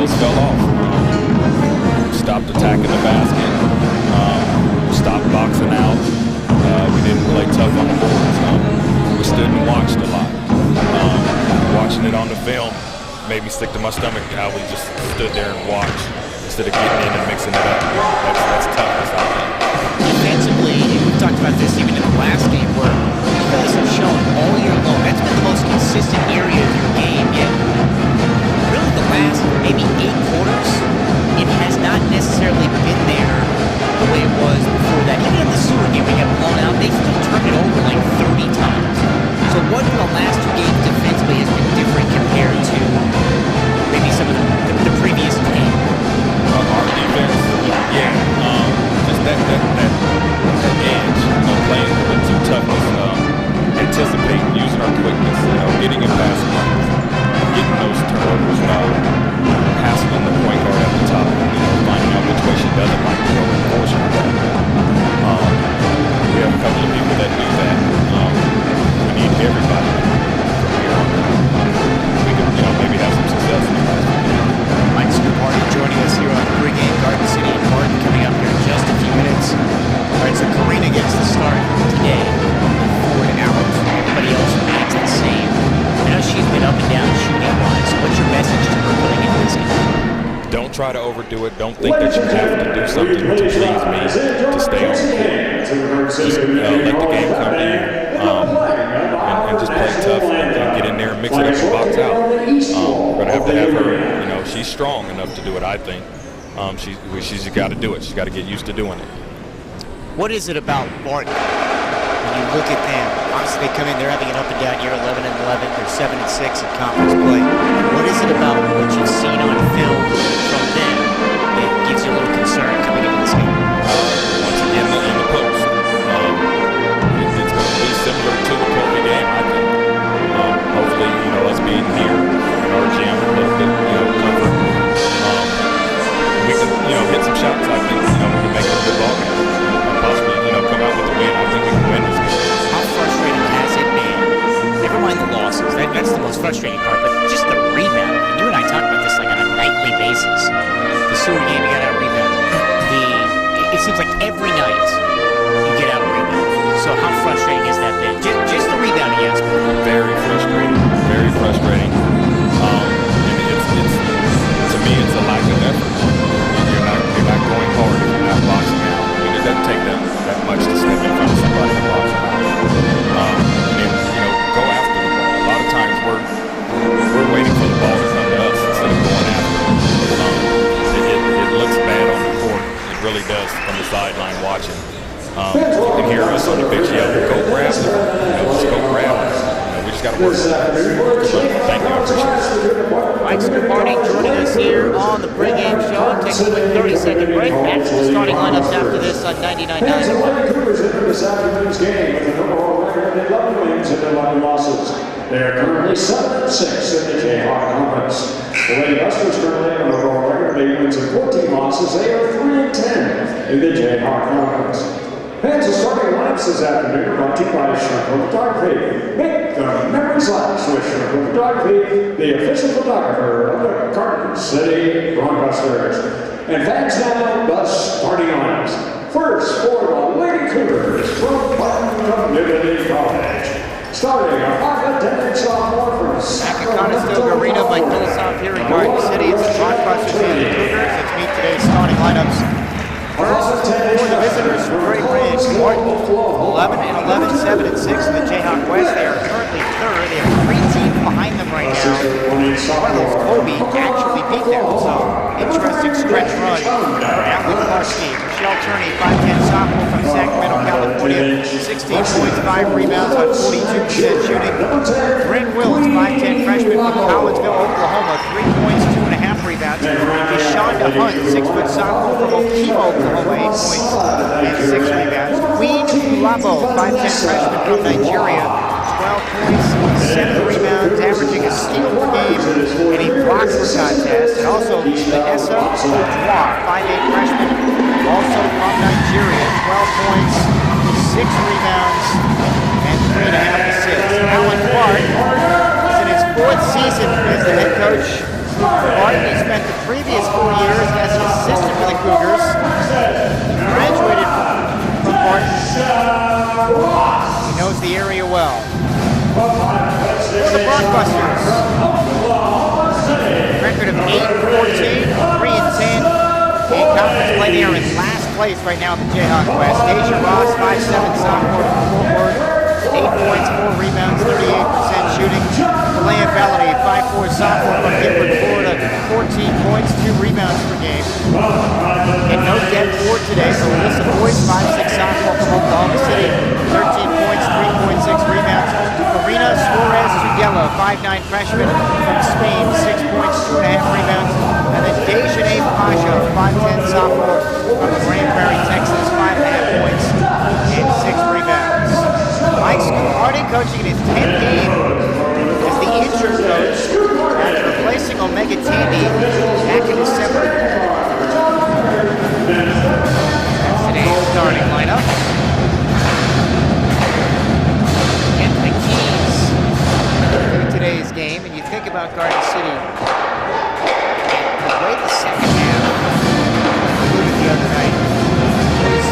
wheels fell off. Stopped attacking the basket. Stopped boxing out. We didn't play tough on the boards. We stood and watched a lot. Watching it on the film made me sick to my stomach how we just stood there and watched instead of getting in and mixing it up. That's toughness, I think. Defensively, we talked about this even in the last game where you guys have shown all year long that's been the most consistent area of your game, yet really the last maybe 8 quarters, it has not necessarily been there the way it was before that. Even in the Sewer game, we got blown out, they still turned it over like 30 times. So what in the last 2 games defensively has been different compared to maybe some of the previous games? Our defense, just that edge, playing with some toughness, anticipating, using our quickness, getting in fast runs, getting those turnovers, passing on the point guard at the top, finding out which way she doesn't like to go and forcing her back. We have a couple of people that do that. We need everybody from here on. We can, maybe have some success in the last few games. Mike Barton joining us here on pregame Garden City and Barton coming up here in just a few minutes. All right, so Karina gets the start today in Ford Hours. Everybody else remains the same. I know she's been up and down shooting-wise. What's your message to her going into this game? Don't try to overdo it. Don't think that you have to do something to please me to stay on the court. Just let the game come to you and just play tough and get in there and mix it up and box out. We're going to have her, she's strong enough to do it, I think. She's got to do it. She's got to get used to doing it. What is it about Barton? When you look at them, obviously they come in, they're having an up and down year, 11 and 11. They're 7 and 6 in conference play. What is it about what you've seen on film from them that gives you a little concern coming into this game? Once again, in the post. It's going to be similar to the Kobe game, I think. Hopefully, us being here in our gym, a little bit, comfort. We can, hit some shots. I think, we can make a good ball game. Possibly, come out with a win. I think we can win this game. How frustrating has it been? Never mind the losses. That's the most frustrating part, but just the rebound. And you and I talk about this like on a nightly basis. The Sewer game, you got out rebound. It seems like every night you get out rebound. So how frustrating has that been? Just the rebounding aspect. Very frustrating. Very frustrating. And to me, it's a lack of effort. You're not going hard if you're not boxing out. It doesn't take that much to step in front of somebody and box them out. And then, go after the ball. A lot of times we're waiting for the ball to come to us instead of going after it. It looks bad on the court. It really does from the sideline watching. You can hear us on the bench yell, go grab them. Just go grab them. We just got to work. Thank you. I appreciate it. Mike Scarpati joining us here on the pregame show. Take a quick 30-second break. Back to the starting lineups after this on 99.9. Cougars enter this afternoon's game with an overall record of 11 wins and 11 losses. They are currently 7 and 6 in the Jayhawk Conference. The Lady Busters currently have an overall record of 8 wins and 14 losses. They are 3 and 10 in the Jayhawk Conference. Fans, the starting lineups this afternoon are brought to you by Sharko Photography. Make the memories last with Sharko Photography, the official photographer of the Garden City Busters. And fans, now the starting lineups. First for the Lady Cougars from Barton Community College. Starting a 5'10" sophomore from Sacramento. Conestoga Arena, Mike Philosoph here in Garden City. It's the Blockbusters and the Cougars. Let's meet today's starting lineups. First for the visitors from Great Ridge, Barton, 11 and 11, 7 and 6 in the Jayhawk West. They are currently third. They have 3 teams behind them right now. One of those, Kobe, actually beat them. So, interesting stretch run for Alan Clarkey. Michelle Turney, 5'10" sophomore from Sacramento, California, 16 points, 5 rebounds on 42% shooting. Bryn Willis, 5'10" freshman from Collinsville, Oklahoma, 3 points, 2.5 rebounds. Deshaunda Hunt, 6' sophomore from Okemo, Oklahoma, 8 points and 6 rebounds. Queen Labo, 5'10" freshman from Nigeria, 12 points, 7 rebounds, averaging a steal per game in a block per contest. And also Vanessa Ojoa, 5'8" freshman, also from Nigeria, 12 points, 6 rebounds, and 3.5 assists. Alan Clark is in his 4th season as the head coach Barton, he spent the previous 4 years as an assistant for the Cougars. Graduated from Barton. He knows the area well. For the Blockbusters. Record of 8-14, 3-10. In conference play, they are in last place right now in the Jayhawk West. Deja Ross, 5'7" sophomore from Fort Worth. 8 points, 4 rebounds, 38% shooting. Delaney Bellady, 5'4" sophomore from Gilbert, Florida, 14 points, 2 rebounds per game. And no depth for today, so Alyssa Boyce, 5'6" sophomore from Oklahoma City, 13 points, 3.6 rebounds. Marina Suarez Triguelo, 5'9" freshman from Spain, 6 points, 2.5 rebounds. And then Dejanay Pajo, 5'10" sophomore from Grand Prairie, Texas, 5.5 points and 6 rebounds. Mike Harding coaching in his 10th game as the interim coach after replacing Omega Tandy back in December. That's today's starting lineup. Anthony Keys in today's game, and you think about Garden City, the way the second half concluded the other night was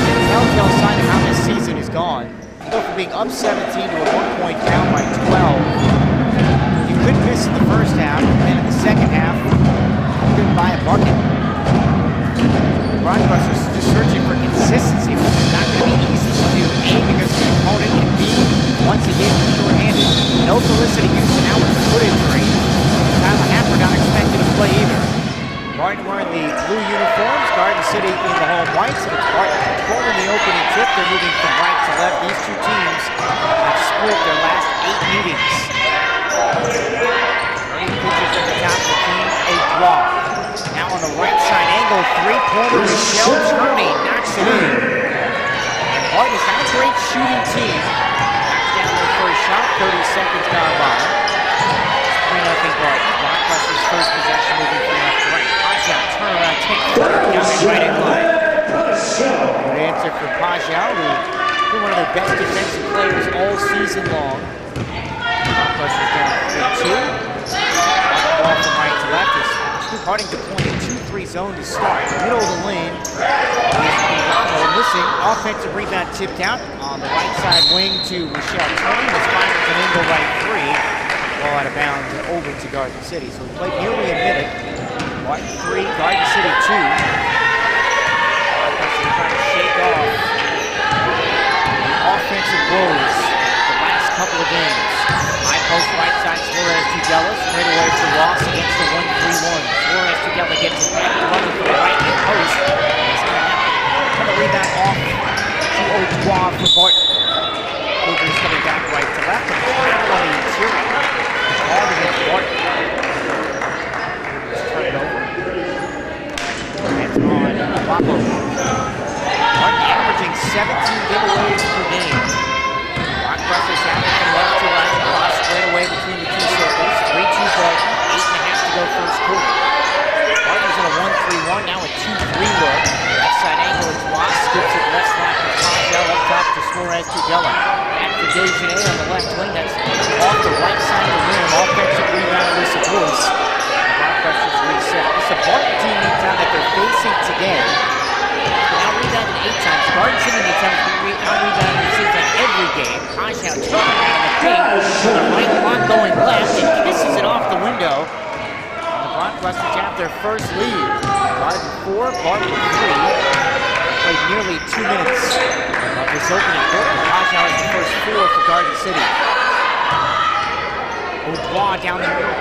a telltale sign of how this season is gone. You go from being up 17 to at one point down by 12. You couldn't miss in the first half, and then in the second half, you couldn't buy a bucket. The Broadcasters just searching for consistency, which is not going to be easy to do. A, because the opponent, and B, once again, short-handed. No Felicity Houston out with a foot injury. Tyler Happer not expected to play either. Barton wearing the blue uniforms, Garden City in the home whites, and it's Barton controlling the opening tip. They're moving from right to left. These two teams have split their last 8 meetings. 30 pitches at the top of the team, a draw. Now on the right side angle, 3-pointer, Michelle Turney knocks it in. And Barton is not a great shooting team. Knocks down their first shot, 30 seconds gone by. 3-0 Barton. Blockbusters first possession moving from left to right. Turn around, take the down the right in line. Good answer for Pajal, who's been one of their best defensive players all season long. Blockbusters down 3-2. Ball from right to left is Harding deploying a 2-3 zone to start. Middle of the lane is missing. Offensive rebound tipped out on the right side wing to Michelle Turney. This finds an angle right 3. Ball out of bounds and over to Garden City. So we played nearly a minute. Barton 3, Garden City 2. They're trying to shake off the offensive woes the last couple of games. High post right side, Suarez Triguelo, straight away to Ross against the 1-3-1. Suarez Triguelo gets it back, running for the right hand post. It's going to happen. And the rebound off to Ochoa for Barton. Cougars coming back right to left. And finally, Tyree. Hard against Barton. Turn it over. And on Wapo. Barton averaging 17 giveaways per game. Blockbusters have it from left to right. Ross straight away between the two circles. 3-2 Barton. 8.5 to go first quarter. Barton's in a 1-3-1. Now a 2-3 look. Left side angle is Ross. Skips it left slot to Pajal. Up top to Suarez Triguelo. Back to Dejanay on the left wing. That's off the right side of the rim. Offensive rebound with the Boyce. Blockbusters reset. It's a Barton team anytime that they're facing today. Now rebounded 8 times. Garden City anytime out rebounded it seems like every game. Pajal turning out of the paint. The right block going left and kisses it off the window. And the Blockbusters have their first lead. Garden 4, Barton 3. Played nearly 2 minutes of this opening quarter. Pajal has the first 4 for Garden City. Ochoa down the middle.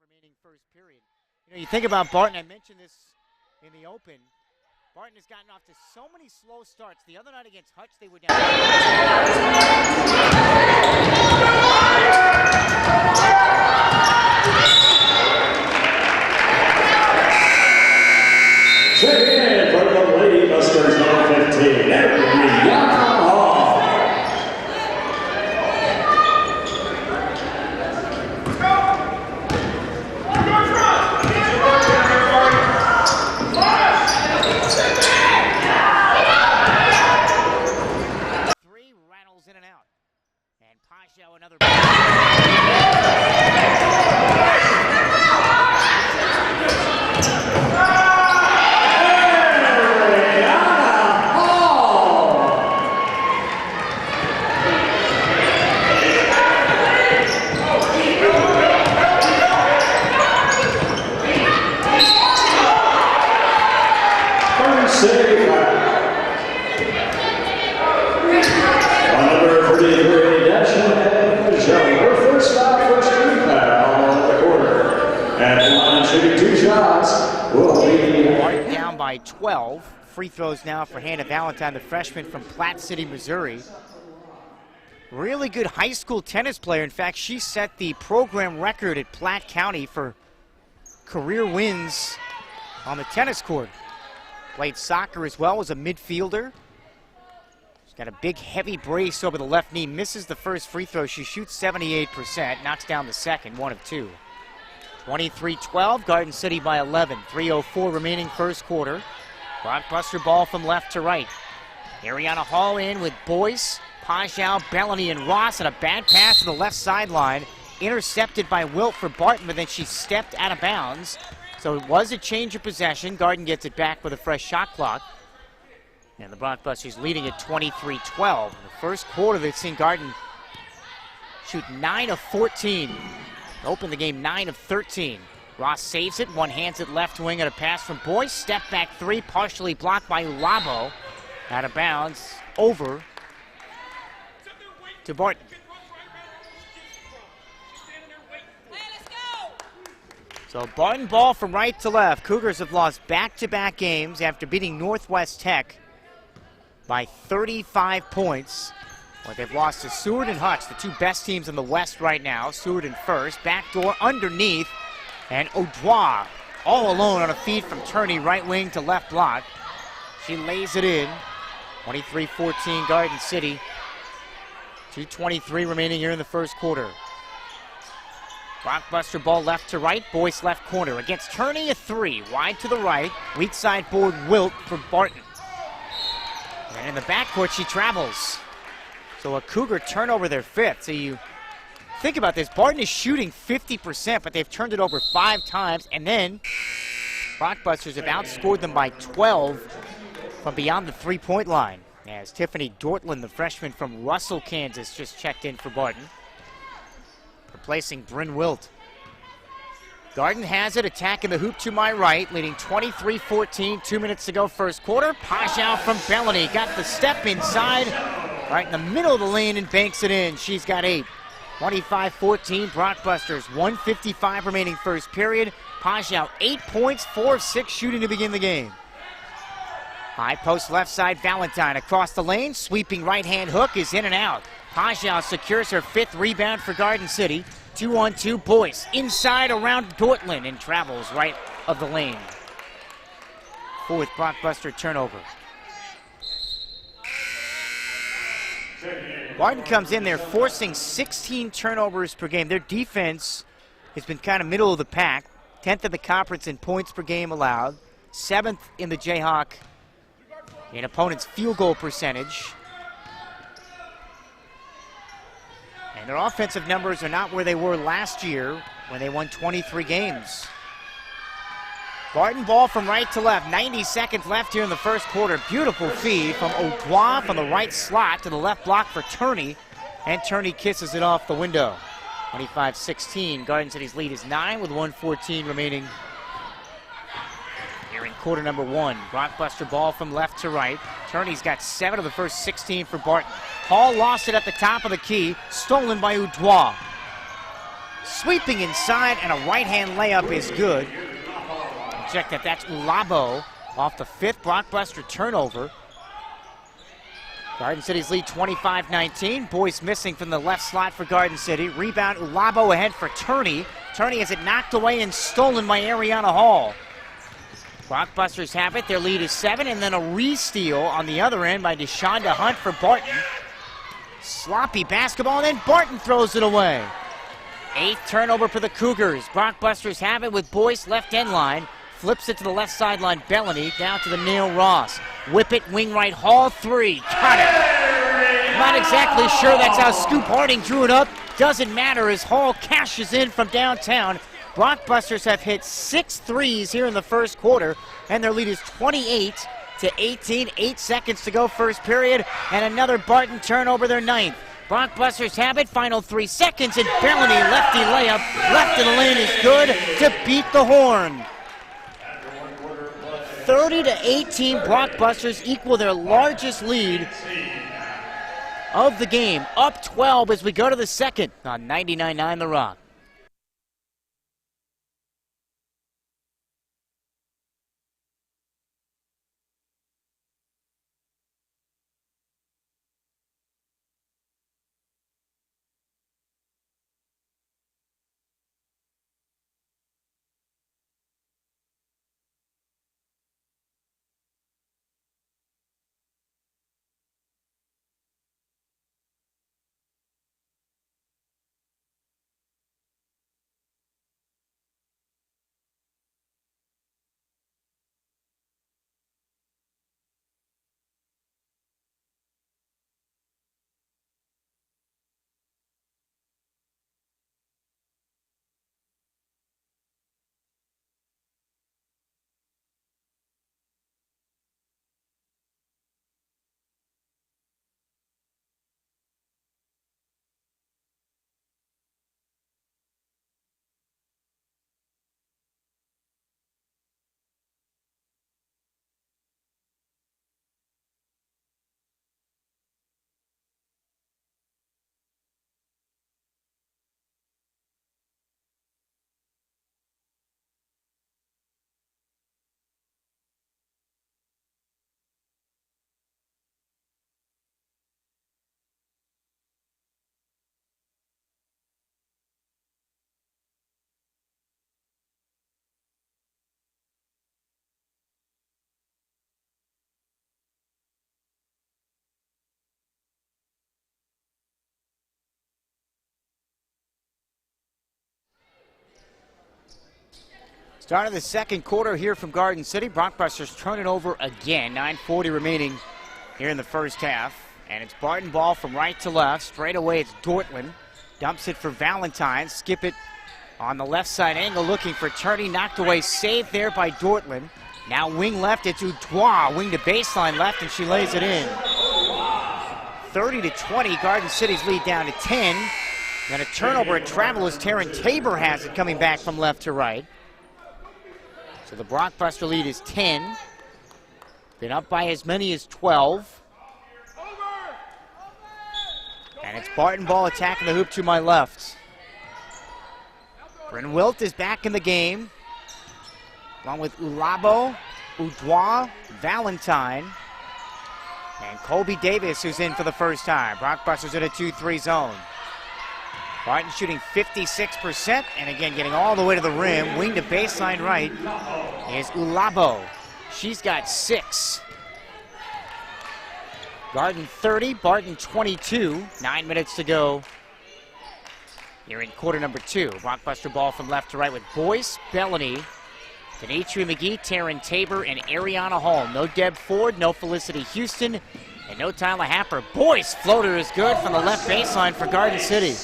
remaining first period. You know, you think about Barton, I mentioned this in the open. Barton has gotten off to so many slow starts. The other night against Hutch, they were down. Check in for the Lady Busters number 15, Rihanna Hall. Three rattles in and out. And Pasha another. Number 33, Dashin and Shelley. Her first foul, first free foul at the quarter. And line shooting 2 shots will be Barton down by 12. Free throws now for Hannah Valentine, the freshman from Platte City, Missouri. Really good high school tennis player. In fact, she set the program record at Platte County for career wins on the tennis court. Played soccer as well as a midfielder. She's got a big, heavy brace over the left knee. Misses the first free throw. She shoots 78%. Knocks down the second, 1 of 2. 23-12, Garden City by 11. 3:04 remaining first quarter. Blockbuster ball from left to right. Ariana Hall in with Boyce, Pajau, Bellany, and Ross, and a bad pass to the left sideline. Intercepted by Wilt for Barton, but then she stepped out of bounds. So it was a change of possession. Garden gets it back with a fresh shot clock. And the Blockbusters leading at 23-12. In the first quarter, they've seen Garden shoot 9 of 14. Open the game 9 of 13. Ross saves it, one hands it left wing, and a pass from Boyce. Step back 3, partially blocked by Ulabo. Out of bounds, over to Barton. So Barton ball from right to left. Cougars have lost back-to-back games after beating Northwest Tech by 35 points. But they've lost to Seward and Hutch, the 2 best teams in the West right now. Seward in first, backdoor underneath, and Odois all alone on a feed from Turney, right wing to left block. She lays it in. 23-14 Garden City. 2:23 remaining here in the first quarter. Blockbuster ball left to right, Boyce left corner. Against Turney, a 3, wide to the right. Weak side board Wilt for Barton. And in the backcourt, she travels. So a Cougar turnover, their 5th. So you think about this, Barton is shooting 50%, but they've turned it over 5 times, and then Blockbusters have outscored them by 12 from beyond the 3-point line. As Tiffany Dortland, the freshman from Russell, Kansas, just checked in for Barton, replacing Bryn Wilt. Garden has it, attacking the hoop to my right, leading 23-14, 2 minutes to go first quarter. Pajau from Bellany, got the step inside, right in the middle of the lane, and banks it in. She's got 8. 25-14, Blockbusters, 1:55 remaining first period. Pajau, 8 points, 4 of 6 shooting to begin the game. High post left side, Valentine across the lane, sweeping right-hand hook is in and out. Pajau secures her 5th rebound for Garden City. 2-on-2, Boyce inside around Dortland and travels right of the lane. 4th Blockbuster turnover. Barton comes in there forcing 16 turnovers per game. Their defense has been kind of middle of the pack. 10th in the conference in points per game allowed. 7th in the Jayhawk in opponent's field goal percentage. And their offensive numbers are not where they were last year when they won 23 games. Barton ball from right to left. 90 seconds left here in the first quarter. Beautiful feed from Odois from the right slot to the left block for Turney. And Turney kisses it off the window. 25-16. Garden City's lead is 9 with 1:14 remaining here in quarter number 1. Blockbuster ball from left to right. Turney's got 7 of the first 16 for Barton. Hall lost it at the top of the key. Stolen by Odois. Sweeping inside, and a right-hand layup is good. Check that, that's Ulabo off the 5th Blockbuster turnover. Garden City's lead 25-19. Boyce missing from the left slot for Garden City. Rebound, Ulabo ahead for Turney. Turney has it knocked away and stolen by Ariana Hall. Blockbusters have it. Their lead is 7, and then a re-steal on the other end by Deshonda Hunt for Barton. Sloppy basketball, and then Barton throws it away. 8th turnover for the Cougars. Blockbusters have it with Boyce left end line. Flips it to the left sideline, Bellany, down to the Neil Ross. Whip it, wing right, Hall, 3. Got it. Not exactly sure that's how Scoop Harding drew it up. Doesn't matter as Hall cashes in from downtown. Blockbusters have hit 6 threes here in the first quarter, and their lead is 28-18. 8 seconds to go first period, and another Barton turnover, their 9th. Blockbusters have it, final 3 seconds, and Bellany, lefty layup, left of the lane is good to beat the Horn. 30-18, Blockbusters equal their largest lead of the game. Up 12 as we go to the second on 99.9 The Rock. Start of the second quarter here from Garden City. Blockbusters turn it over again. 9:40 remaining here in the first half. And it's Barton ball from right to left. Straight away it's Dortland. Dumps it for Valentine. Skip it on the left side angle looking for Turney. Knocked away. Saved there by Dortland. Now wing left, it's Udois. Wing to baseline left, and she lays it in. 30-20. Garden City's lead down to 10. Then a turnover at travel as Taryn Tabor has it coming back from left to right. So the Blockbuster lead is 10. Been up by as many as 12. And it's Barton ball attacking the hoop to my left. Bryn Wilt is back in the game, along with Ulabo, Udois, Valentine, and Colby Davis, who's in for the first time. Blockbusters in a 2-3 zone. Barton shooting 56%, and again getting all the way to the rim. Wing to baseline right is Ulabo. She's got 6. Garden 30, Barton 22. 9 minutes to go here in quarter number 2. Blockbuster ball from left to right with Boyce, Bellany, Denitri McGee, Taryn Tabor, and Ariana Hall. No Deb Ford, no Felicity Houston, and no Tyler Happer. Boyce floater is good from the left baseline for Garden City.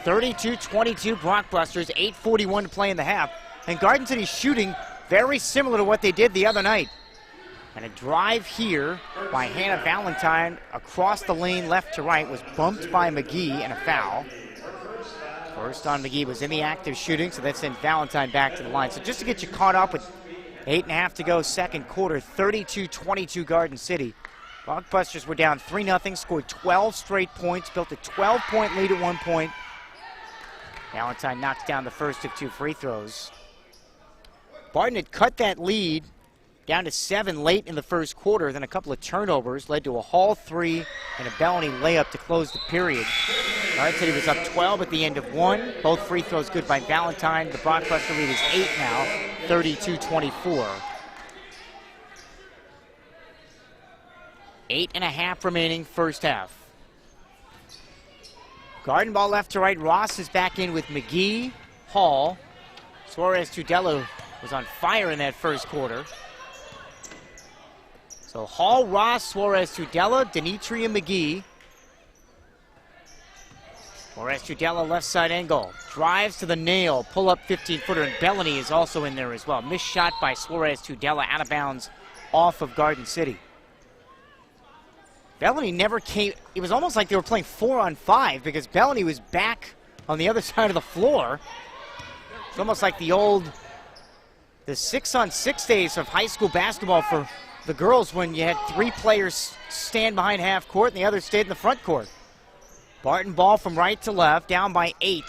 32-22 Blockbusters, 8:41 to play in the half. And Garden City shooting very similar to what they did the other night. And a drive here by Hannah Valentine across the lane left to right was bumped by McGee and a foul. First on McGee was in the act of shooting, so that sent Valentine back to the line. So just to get you caught up with 8.5 to go second quarter, 32-22 Garden City. Blockbusters were down 3-0, scored 12 straight points, built a 12-point lead at one point. Valentine knocks down the first of 2 free throws. Barton had cut that lead down to 7 late in the first quarter. Then a couple of turnovers led to a Hall 3 and a Bellany layup to close the period. Garden City was up 12 at the end of 1. Both free throws good by Valentine. The Brockbuster lead is 8 now, 32-24. 8.5 remaining first half. Garden ball left to right. Ross is back in with McGee, Hall. Suarez Tudela was on fire in that first quarter. So Hall, Ross, Suarez Tudela, Denitri, and McGee. Suarez Tudela left side angle. Drives to the nail. Pull up 15-footer, and Bellany is also in there as well. Missed shot by Suarez Tudela out of bounds off of Garden City. Bellany never came. It was almost like they were playing 4-on-5 because Bellany was back on the other side of the floor. It's almost like the 6-on-6 days of high school basketball for the girls when you had 3 players stand behind half court and the other stayed in the front court. Barton ball from right to left, down by 8.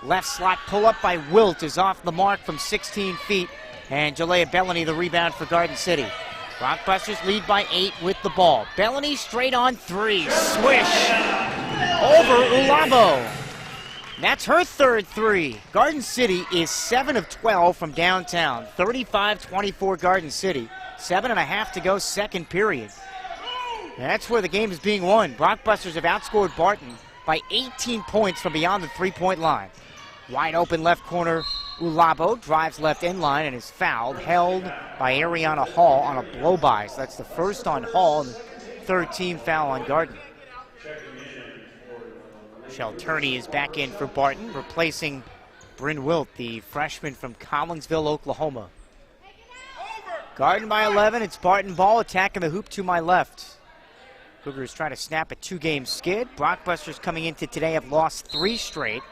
Left slot pull up by Wilt is off the mark from 16 feet. And Jalea Bellany the rebound for Garden City. Rockbusters lead by 8 with the ball. Bellany straight on 3. Swish over Ulabo. That's her third 3. Garden City is 7 of 12 from downtown. 35-24 Garden City. 7.5 to go, second period. And that's where the game is being won. Brockbusters have outscored Barton by 18 points from beyond the 3-point line. Wide open left corner. Ulabo drives left end line and is fouled, held by Ariana Hall on a blow-by. So that's the first on Hall and the third team foul on Garden. Michelle Turney is back in for Barton, replacing Bryn Wilt, the freshman from Collinsville, Oklahoma. Garden by 11. It's Barton ball attacking the hoop to my left. Cougars try to snap a 2-game skid. Brockbusters coming into today have lost 3 straight.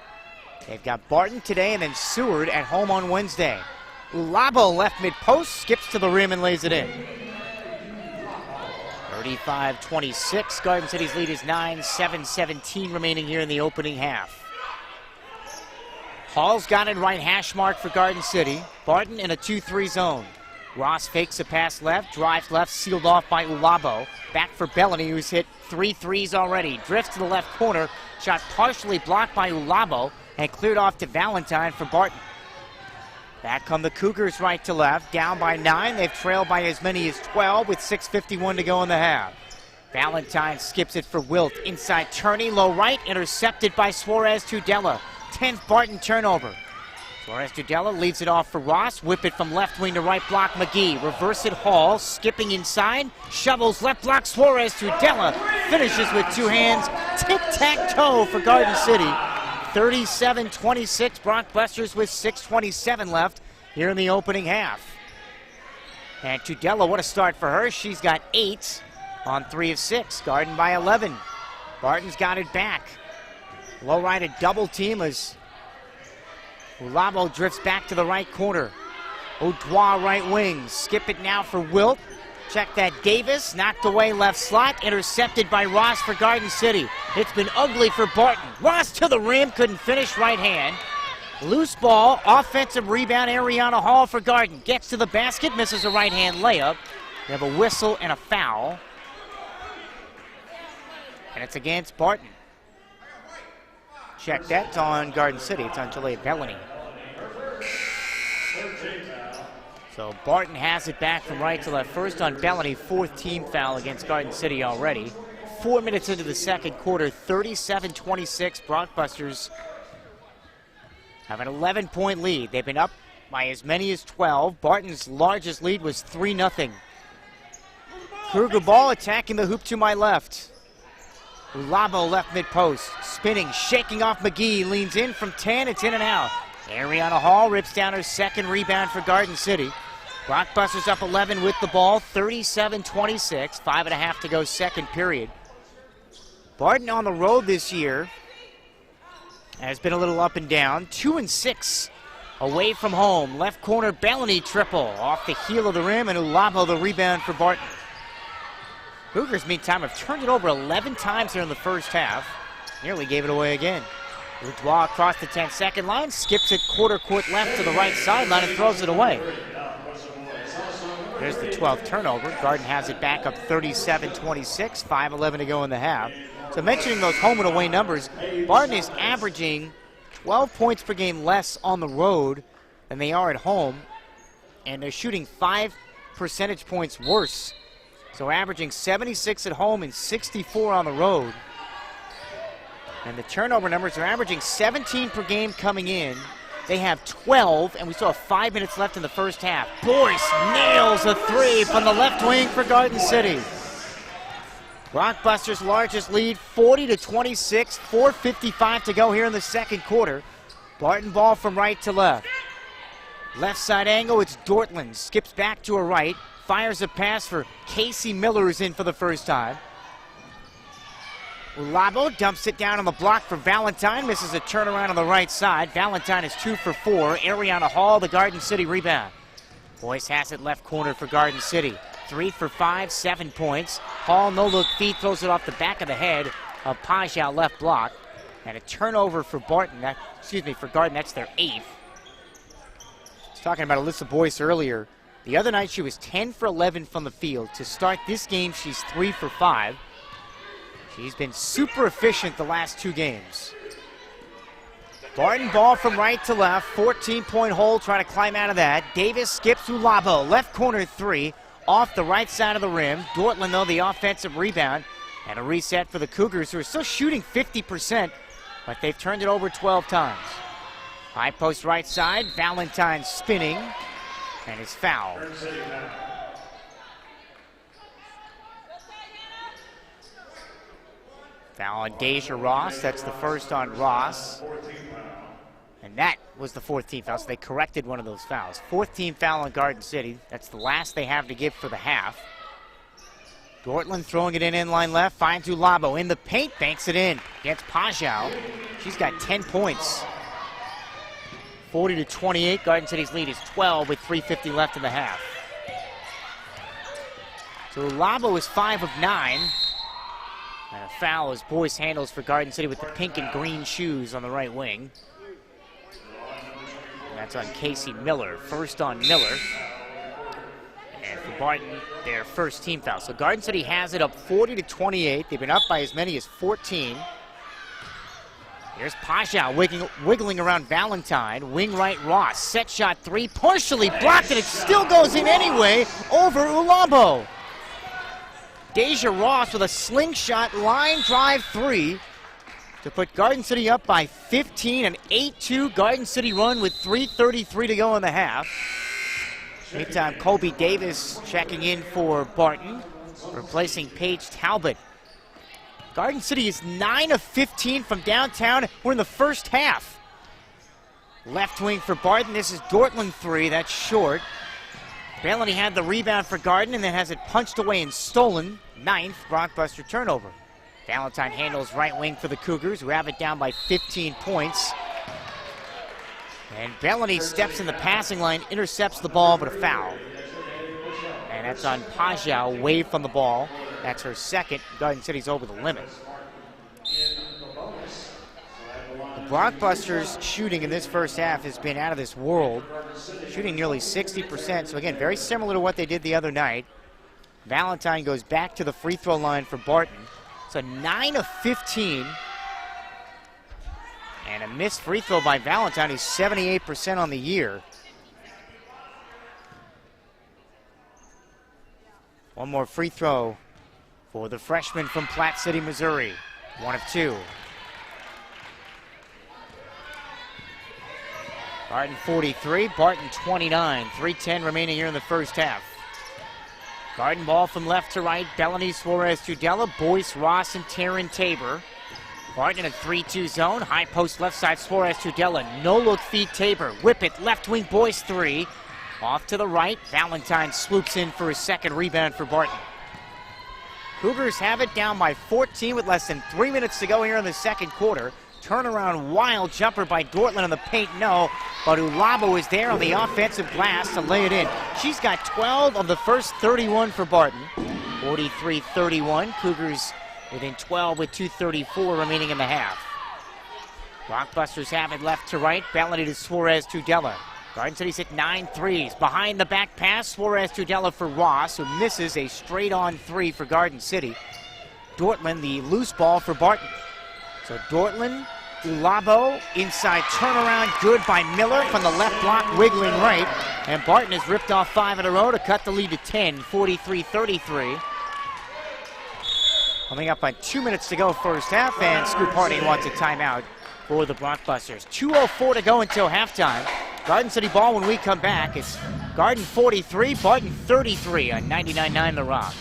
They've got Barton today and then Seward at home on Wednesday. Ulabo left mid-post, skips to the rim and lays it in. 35-26. Garden City's lead is 9, 7-17 remaining here in the opening half. Hall's got it right hash mark for Garden City. Barton in a 2-3 zone. Ross fakes a pass left, drives left, sealed off by Ulabo. Back for Bellany, who's hit 3 threes already. Drifts to the left corner, shot partially blocked by Ulabo, and cleared off to Valentine for Barton. Back come the Cougars right to left, down by 9. They've trailed by as many as 12 with 6:51 to go in the half. Valentine skips it for Wilt. Inside Turney, low right, intercepted by Suarez Tudela. 10th Barton turnover. Suarez Tudela leaves it off for Ross. Whip it from left wing to right block McGee. Reverse it Hall, skipping inside. Shovels left block Suarez Tudela. Finishes with 2 hands. Tic-tac-toe for Garden City. 37-26, Brockbusters with 6:27 left here in the opening half. And Tudela, what a start for her. She's got 8 on 3 of 6. Garden by 11. Barton's got it back. Low right, a double team as Ulabo drifts back to the right corner. Odois right wing. Skip it now for Wilt. Check that Davis, knocked away left slot, intercepted by Ross for Garden City. It's been ugly for Barton. Ross to the rim, couldn't finish, right hand. Loose ball, offensive rebound, Ariana Hall for Garden. Gets to the basket, misses a right hand layup. We have a whistle and a foul. And it's against Barton. Check that, it's on Garden City, it's on Jalea Bellany. So Barton has it back from right to left. First on Bellany, 4th team foul against Garden City already. 4 minutes into the second quarter, 37-26. Brockbusters have an 11-point lead. They've been up by as many as 12. Barton's largest lead was 3-0. Kruger ball attacking the hoop to my left. Ulabo left mid-post. Spinning, shaking off McGee. Leans in from 10. It's in and out. Ariana Hall rips down her second rebound for Garden City. Brockbusters up 11 with the ball, 37-26, 5.5 to go second period. Barton on the road this year has been a little up and down. 2-6 away from home. Left corner Bellany triple off the heel of the rim, and Ulabo the rebound for Barton. Cougars, meantime, have turned it over 11 times here in the first half. Nearly gave it away again. Boudoir across the 10-second line, skips it quarter court left to the right sideline and throws it away. There's the 12th turnover. Garden has it back up 37-26, 5:11 to go in the half. So mentioning those home and away numbers, Barton is averaging 12 points per game less on the road than they are at home, and they're shooting 5 percentage points worse. So averaging 76 at home and 64 on the road. And the turnover numbers are averaging 17 per game coming in. They have 12, and we still have 5 minutes left in the first half. Boyce nails a three from the left wing for Garden City. Rockbusters' largest lead, 40-26, 4:55 to go here in the second quarter. Barton ball from right to left. Left side angle, it's Dortland. Skips back to her right, fires a pass for Casey Miller, who's in for the first time. Ulabo dumps it down on the block for Valentine, misses a turnaround on the right side. Valentine is 2 for 4. Ariana Hall, the Garden City rebound. Boyce has it left corner for Garden City. 3 for 5, 7 points. Hall, no-look feed, throws it off the back of the head of Pajau, left block. And a turnover for Barton, for Garden, that's their 8th. I was talking about Alyssa Boyce earlier. The other night she was 10 for 11 from the field. To start this game, she's 3 for 5. She's been super efficient the last 2 games. Barton ball from right to left, 14-point hole, trying to climb out of that. Davis skips Ulabo, left corner 3, off the right side of the rim. Dortland, though, the offensive rebound, and a reset for the Cougars, who are still shooting 50%, but they've turned it over 12 times. High post right side, Valentine spinning, and is fouled. Foul on Deja Ross. That's the first on Ross. And that was the 4th team foul, so they corrected one of those fouls. 4th team foul on Garden City. That's the last they have to give for the half. Dortland throwing it in inline left, finds Ulabo in the paint, banks it in against Pajau. She's got 10 points. 40-28. Garden City's lead is 12 with 3:50 left in the half. So Ulabo is 5 of 9. And a foul as Boyce handles for Garden City with the pink and green shoes on the right wing. And that's on Casey Miller. First on Miller. And for Barton, their first team foul. So Garden City has it up 40-28. They've been up by as many as 14. Here's Pajau wiggling around Valentine. Wing right Ross. Set shot 3. Partially blocked, and it still goes in anyway over Ulabo. Deja Ross with a slingshot line drive 3 to put Garden City up by 15, an 8-2 Garden City run with 3:33 to go in the half. Meantime, Colby Davis checking in for Barton, replacing Paige Talbot. Garden City is 9 of 15 from downtown. We're in the first half. Left wing for Barton. This is Dortland 3. That's short. Bellany had the rebound for Garden and then has it punched away and stolen. 9th Rockbuster turnover. Valentine handles right wing for the Cougars, who have it down by 15 points. And Bellany steps in the passing line, intercepts the ball, but a foul. And that's on Pajau, away from the ball. That's her second. Garden City's over the limit. The Rockbusters' shooting in this first half has been out of this world, shooting nearly 60%. So again, very similar to what they did the other night. Valentine goes back to the free throw line for Barton. So 9 of 15. And a missed free throw by Valentine, who's 78% on the year. One more free throw for the freshman from Platte City, Missouri. 1 of 2. Barton 43, Barton 29. 3:10 remaining here in the first half. Garden ball from left to right. Bellany, Suarez, Tudela, Boyce, Ross, and Taryn Tabor. Barton in a 3-2 zone. High post left side, Suarez, Tudela. No look feed Tabor. Whip it, left wing, Boyce 3. Off to the right. Valentine swoops in for his second rebound for Barton. Cougars have it down by 14 with less than 3 minutes to go here in the second quarter. Turnaround wild jumper by Dortland on the paint, no. But Ulabo is there on the offensive glass to lay it in. She's got 12 of the first 31 for Barton. 43-31. Cougars within 12 with 2:34 remaining in the half. Blockbusters have it left to right. Bellany to Suarez Tudela. Garden City's hit 9 threes. Behind the back pass, Suarez Tudela for Ross, who misses a straight-on three for Garden City. Dortland, the loose ball for Barton. So Dortland, Ulabo, inside turnaround, good by Miller from the left block, wiggling right. And Barton has ripped off 5 in a row to cut the lead to 10, 43-33. Coming up on 2 minutes to go first half, and Scoop Harding wants a timeout for the Blockbusters. 2:04 to go until halftime. Garden City ball when we come back. It's Garden 43, Barton 33 on 99.9 The Rock.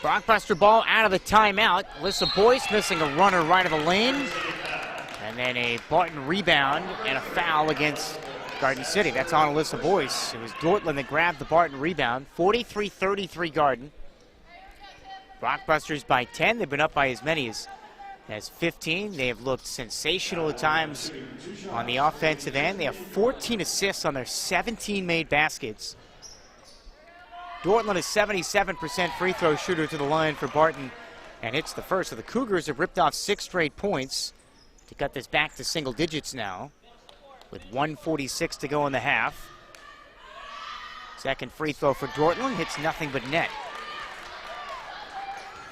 Blockbuster ball out of the timeout. Alyssa Boyce missing a runner right of the lane. And then a Barton rebound and a foul against Garden City. That's on Alyssa Boyce. It was Dortland that grabbed the Barton rebound. 43-33 Garden. Blockbusters by 10. They've been up by as many as 15. They have looked sensational at times on the offensive end. They have 14 assists on their 17 made baskets. Dortland is 77% free throw shooter to the line for Barton, and hits the first. So the Cougars have ripped off 6 straight points to cut this back to single digits now, with 1:46 to go in the half. Second free throw for Dortland, hits nothing but net.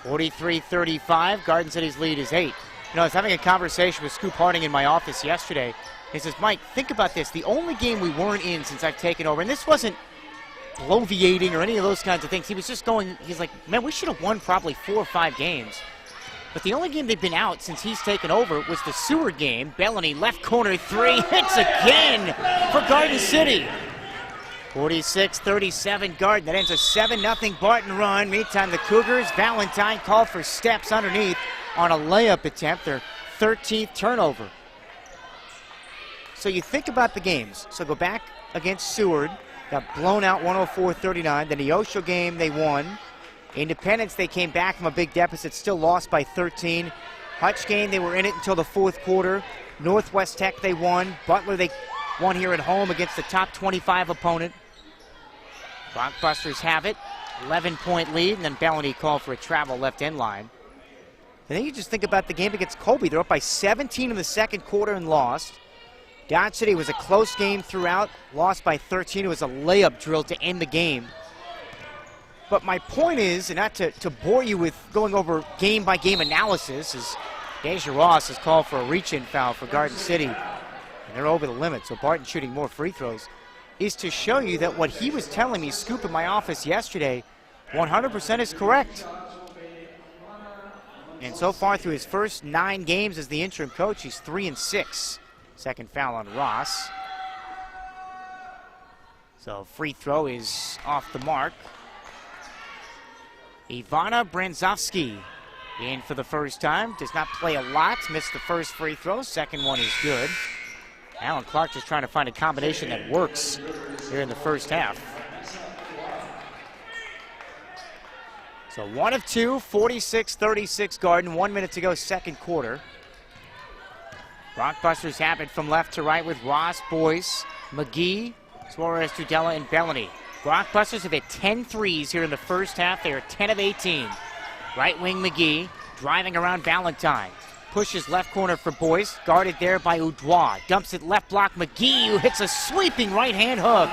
43-35, Garden City's lead is 8. You know, I was having a conversation with Scoop Harding in my office yesterday. He says, Mike, think about this. The only game we weren't in since I've taken over, and this wasn't bloviating or any of those kinds of things. He was just going, he's like, man, we should have won probably 4 or 5 games. But the only game they've been out since he's taken over was the Seward game. Bellany, left corner 3, hits again for Garden City. 46-37 Garden. That ends a 7-0 Barton run. Meantime, the Cougars, Valentine called for steps underneath on a layup attempt, their 13th turnover. So you think about the games. So go back against Seward. Got blown out 104-39. The Neosho game, they won. Independence, they came back from a big deficit, still lost by 13. Hutch game, they were in it until the 4th quarter. Northwest Tech, they won. Butler, they won here at home against the top 25 opponent. Blockbusters have it. 11-point lead, and then Bellany called for a travel left end line. And then you just think about the game against Colby. They're up by 17 in the 2nd quarter and lost. Dodge City was a close game throughout, lost by 13. It was a layup drill to end the game. But my point is, and not to bore you with going over game-by-game analysis, is Deja Ross has called for a reach-in foul for Garden City, and they're over the limit, so Barton shooting more free throws, is to show you that what he was telling me, Scoop, in my office yesterday, 100% is correct. And so far through his first 9 games as the interim coach, he's 3-6. Second foul on Ross. So free throw is off the mark. Ivana Branzovsky in for the first time. Does not play a lot. Missed the first free throw. Second one is good. Alan Clark just trying to find a combination that works here in the first half. So 1 of 2, 46-36 Garden. 1 minute to go, 2nd quarter. Blockbusters have it from left to right with Ross, Boyce, McGee, Suarez, Tudela, and Bellany. Blockbusters have hit 10 threes here in the first half. They are 10 of 18. Right wing McGee driving around Valentine. Pushes left corner for Boyce. Guarded there by Udois. Dumps it left block McGee, who hits a sweeping right-hand hook.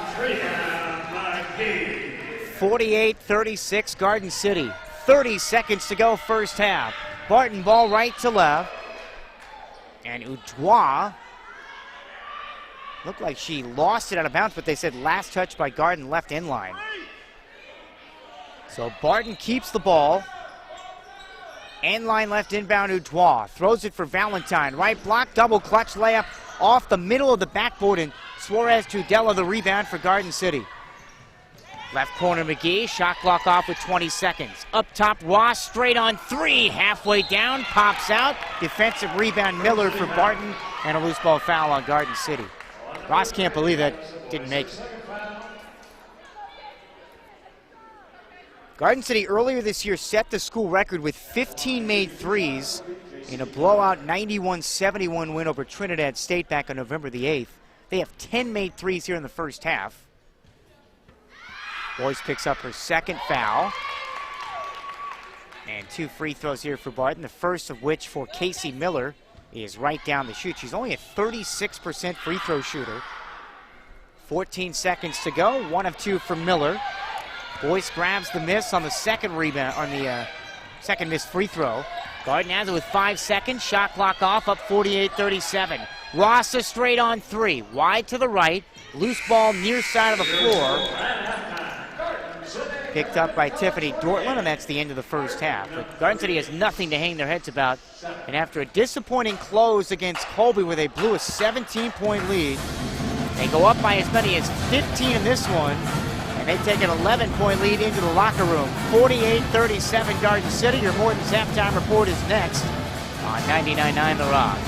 48-36 Garden City. 30 seconds to go first half. Barton ball right to left. And Udois Looked like she lost it out of bounds, but they said last touch by Garden left inline. So Barton keeps the ball. End line left inbound, Udois. Throws it for Valentine. Right block, double clutch layup off the middle of the backboard, and Suarez Tudela the rebound for Garden City. Left corner McGee, shot clock off with 20 seconds. Up top, Ross straight on three. Halfway down, pops out. Defensive rebound, Miller for Barton, and a loose ball foul on Garden City. Ross can't believe that didn't make it. Garden City earlier this year set the school record with 15 made threes in a blowout 91-71 win over Trinidad State back on November the 8th. They have 10 made threes here in the first half. Boyce picks up her second foul. And 2 free throws here for Barton, the first of which for Casey Miller is right down the chute. She's only a 36% free throw shooter. 14 seconds to go, 1 of 2 for Miller. Boyce grabs the miss on the second rebound, on the second missed free throw. Garden has it with 5 seconds. Shot clock off, up 48-37. Ross a straight on 3. Wide to the right. Loose ball near side of the floor. Picked up by Tiffany Dortland, and that's the end of the first half. But Garden City has nothing to hang their heads about. And after a disappointing close against Colby where they blew a 17-point lead, they go up by as many as 15 in this one. They take an 11-point lead into the locker room. 48-37 Garden City. Your Morton's halftime report is next on 99.9 The Rock.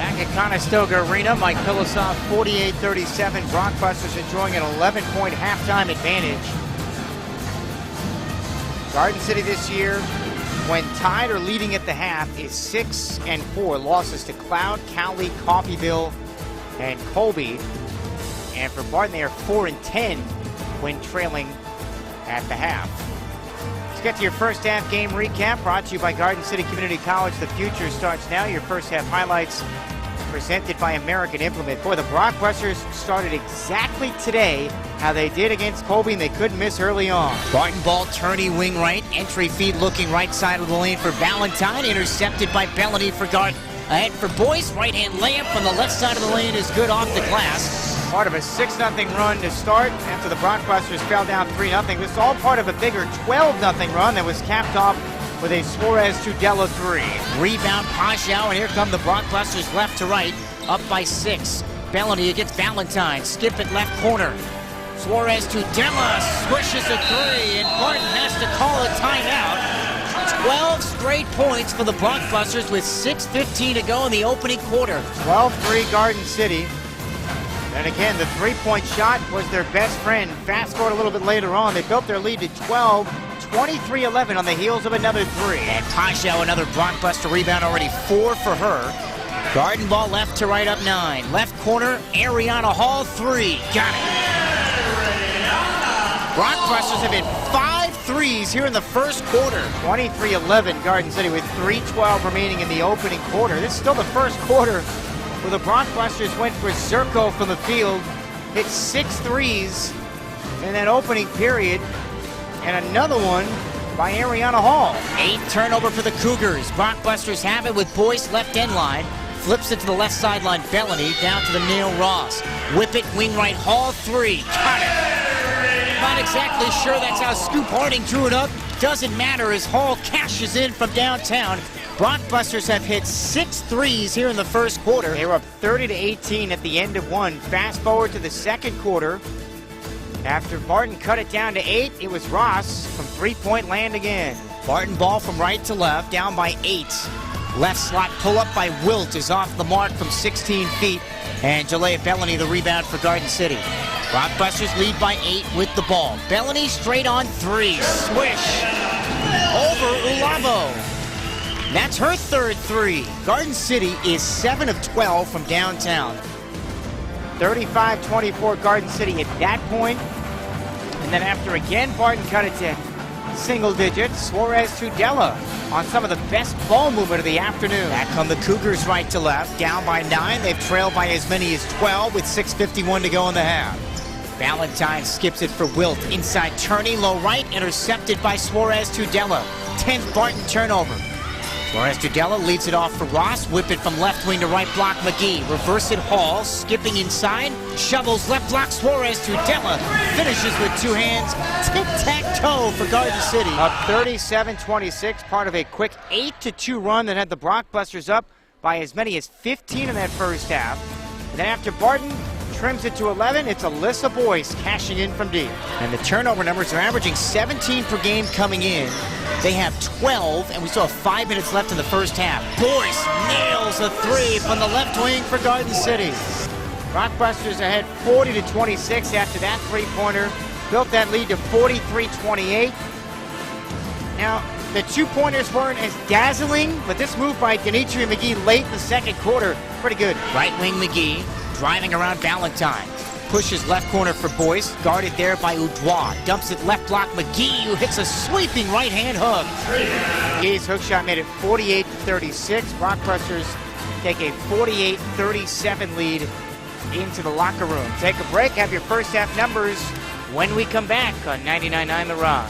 Back at Conestoga Arena, Mike Pilosoff, 48-37. Brockbusters enjoying an 11-point halftime advantage. Garden City this year, when tied or leading at the half, is 6-4. Losses to Cloud, Cowley, Coffeyville, and Colby. And for Barton, they are 4-10 when trailing at the half. Let's get to your first half game recap, brought to you by Garden City Community College. The future starts now. Your first half highlights presented by American Implement. Boy, the Brockbusters started exactly today how they did against Colby, and they couldn't miss early on. Barton ball, tourney, wing right, entry feed looking right side of the lane for Valentine, intercepted by Bellany for Garden. Ahead for Boyce, right-hand layup on the left side of the lane is good off the glass. Part of a 6-0 run to start after the Brockbusters fell down 3-0. This is all part of a bigger 12-0 run that was capped off with a Suarez to Della 3. Rebound, Pashao, and here come the Brockbusters left to right, up by 6. Bellany against Valentine, skip it left corner. Suarez to Della, swishes a 3, and Barton has to call a timeout. 12 straight points for the Brockbusters with 6:15 to go in the opening quarter. 12-3 Garden City. And again, the three-point shot was their best friend. Fast forward a little bit later on, they built their lead to 12, 23-11 on the heels of another 3. And Pashao, another Brockbuster rebound, already 4 for her. Garden ball left to right, up 9. Left corner, Ariana Hall, 3. Got it. Brockbusters have hit 5 threes here in the first quarter. 23-11 Garden City with 3:12 remaining in the opening quarter. This is still the first quarter where the Brockbusters went berserko from the field, hit 6 threes in that opening period, and another one by Ariana Hall. 8th turnover for the Cougars. Brockbusters have it with Boyce left end line. Flips it to the left sideline. Bellany down to the Neil Ross. Whip it, wing right, Hall 3. Got it. Not exactly sure that's how Scoop Harding drew it up. Doesn't matter as Hall cashes in from downtown. Brockbusters have hit 6 threes here in the first quarter. They were up 30-18 at the end of one. Fast forward to the second quarter. After Barton cut it down to 8, it was Ross from three-point land again. Barton ball from right to left, down by 8. Left slot pull-up by Wilt is off the mark from 16 feet. And Jalea Bellany the rebound for Garden City. Brockbusters lead by 8 with the ball. Bellany straight on 3. Swish. Over Ulavo. That's her third 3. Garden City is 7 of 12 from downtown. 35-24 Garden City at that point. And then after again, Barton cut it to single digits. Suarez to Della on some of the best ball movement of the afternoon. Back come the Cougars right to left, down by 9. They've trailed by as many as 12 with 6:51 to go in the half. Valentine skips it for Wilt. Inside turning, low right, intercepted by Suarez to Della. 10th Barton turnover. Suarez to Della leads it off for Ross. Whip it from left wing to right block McGee. Reverse it Hall, skipping inside. Shovels left block Suarez to Della. Finishes with 2 hands. Tic-tac-toe for Garden City. Up 37-26, part of a quick 8-2 run that had the Brockbusters up by as many as 15 in that first half. And then after Barton trims it to 11, it's Alyssa Boyce cashing in from deep. And the turnover numbers are averaging 17 per game coming in. They have 12, and we still have 5 minutes left in the first half. Boyce nails a 3 from the left wing for Garden City. Brockbusters ahead 40-26 after that three-pointer. Built that lead to 43-28. Now, the 2-pointers weren't as dazzling, but this move by Denitri McGee late in the second quarter, pretty good. Right wing McGee driving around Valentine. Pushes left corner for Boyce, guarded there by Udois. Dumps it left block McGee, who hits a sweeping right-hand hook. McGee's hook shot made it 48-36. Brockbusters take a 48-37 lead into the locker room. Take a break, have your first half numbers when we come back on 99.9 The Rock.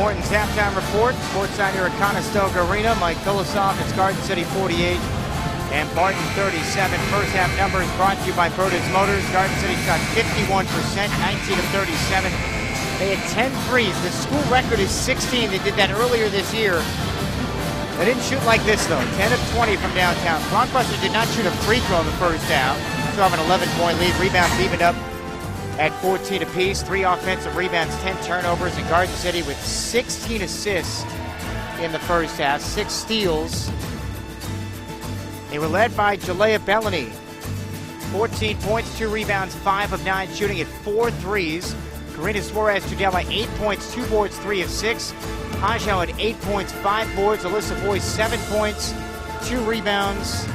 Morton's halftime report. Courtside here at Conestoga Arena. Mike Philosoph, it's Garden City 48 and Barton 37. First half numbers brought to you by Broda's Motors. Garden City shot 51%, 19 of 37. They had 10 threes. The school record is 16. They did that earlier this year. They didn't shoot like this, though. 10 of 20 from downtown. Blockbuster did not shoot a free throw in the first half. Still have an 11-point lead. Rebounds evened up at 14 apiece. 3 offensive rebounds, 10 turnovers. And Garden City with 16 assists in the first half. 6 steals. They were led by Jalea Bellany. 14 points, 2 rebounds, 5 of 9, shooting at 4 threes. Karina Suarez-Tudela, 8 points, 2 boards, 3 of 6. Pajau had 8 points, 5 boards. Alyssa Boyce, 7 points, 2 rebounds,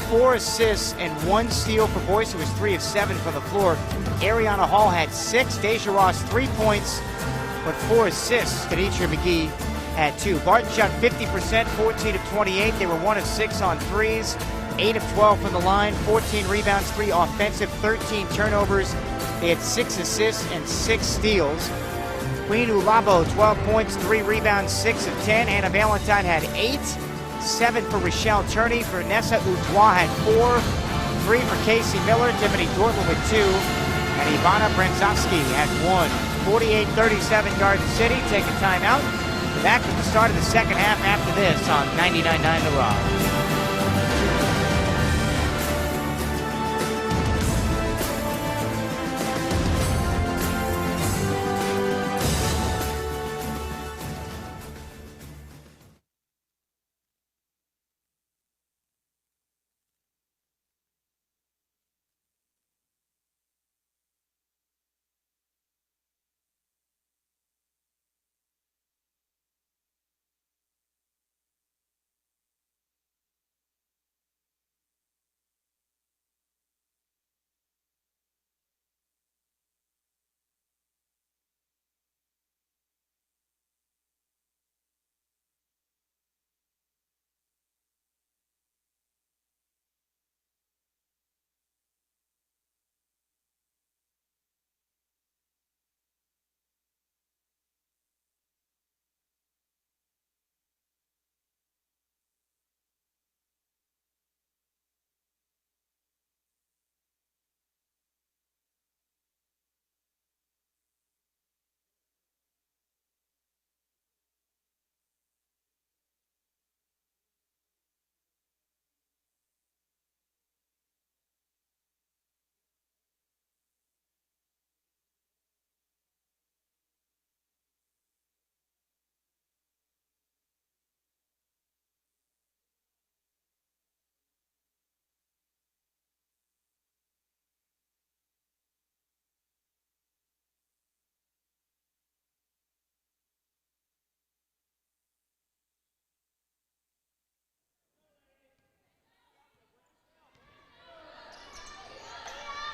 4 assists, and 1 steal for Boyce, who was 3 of 7 from the floor. Ariana Hall had 6. Deja Ross, 3 points, but 4 assists. Kadisha McGee had 2. Barton shot 50%, 14 of 28. They were 1 of 6 on threes, 8 of 12 from the line, 14 rebounds, 3 offensive, 13 turnovers. They had 6 assists and 6 steals. Queen Ulabo, 12 points, 3 rebounds, 6 of 10. Anna Valentine had 8. 7 for Rochelle Turney. Vanessa Utois had 4. 3 for Casey Miller. Tiffany Dortmund with 2. And Ivana Brenzowski had 1. 48-37 Garden City. Take a timeout. Back with the start of the second half after this on 99.9 The Rock.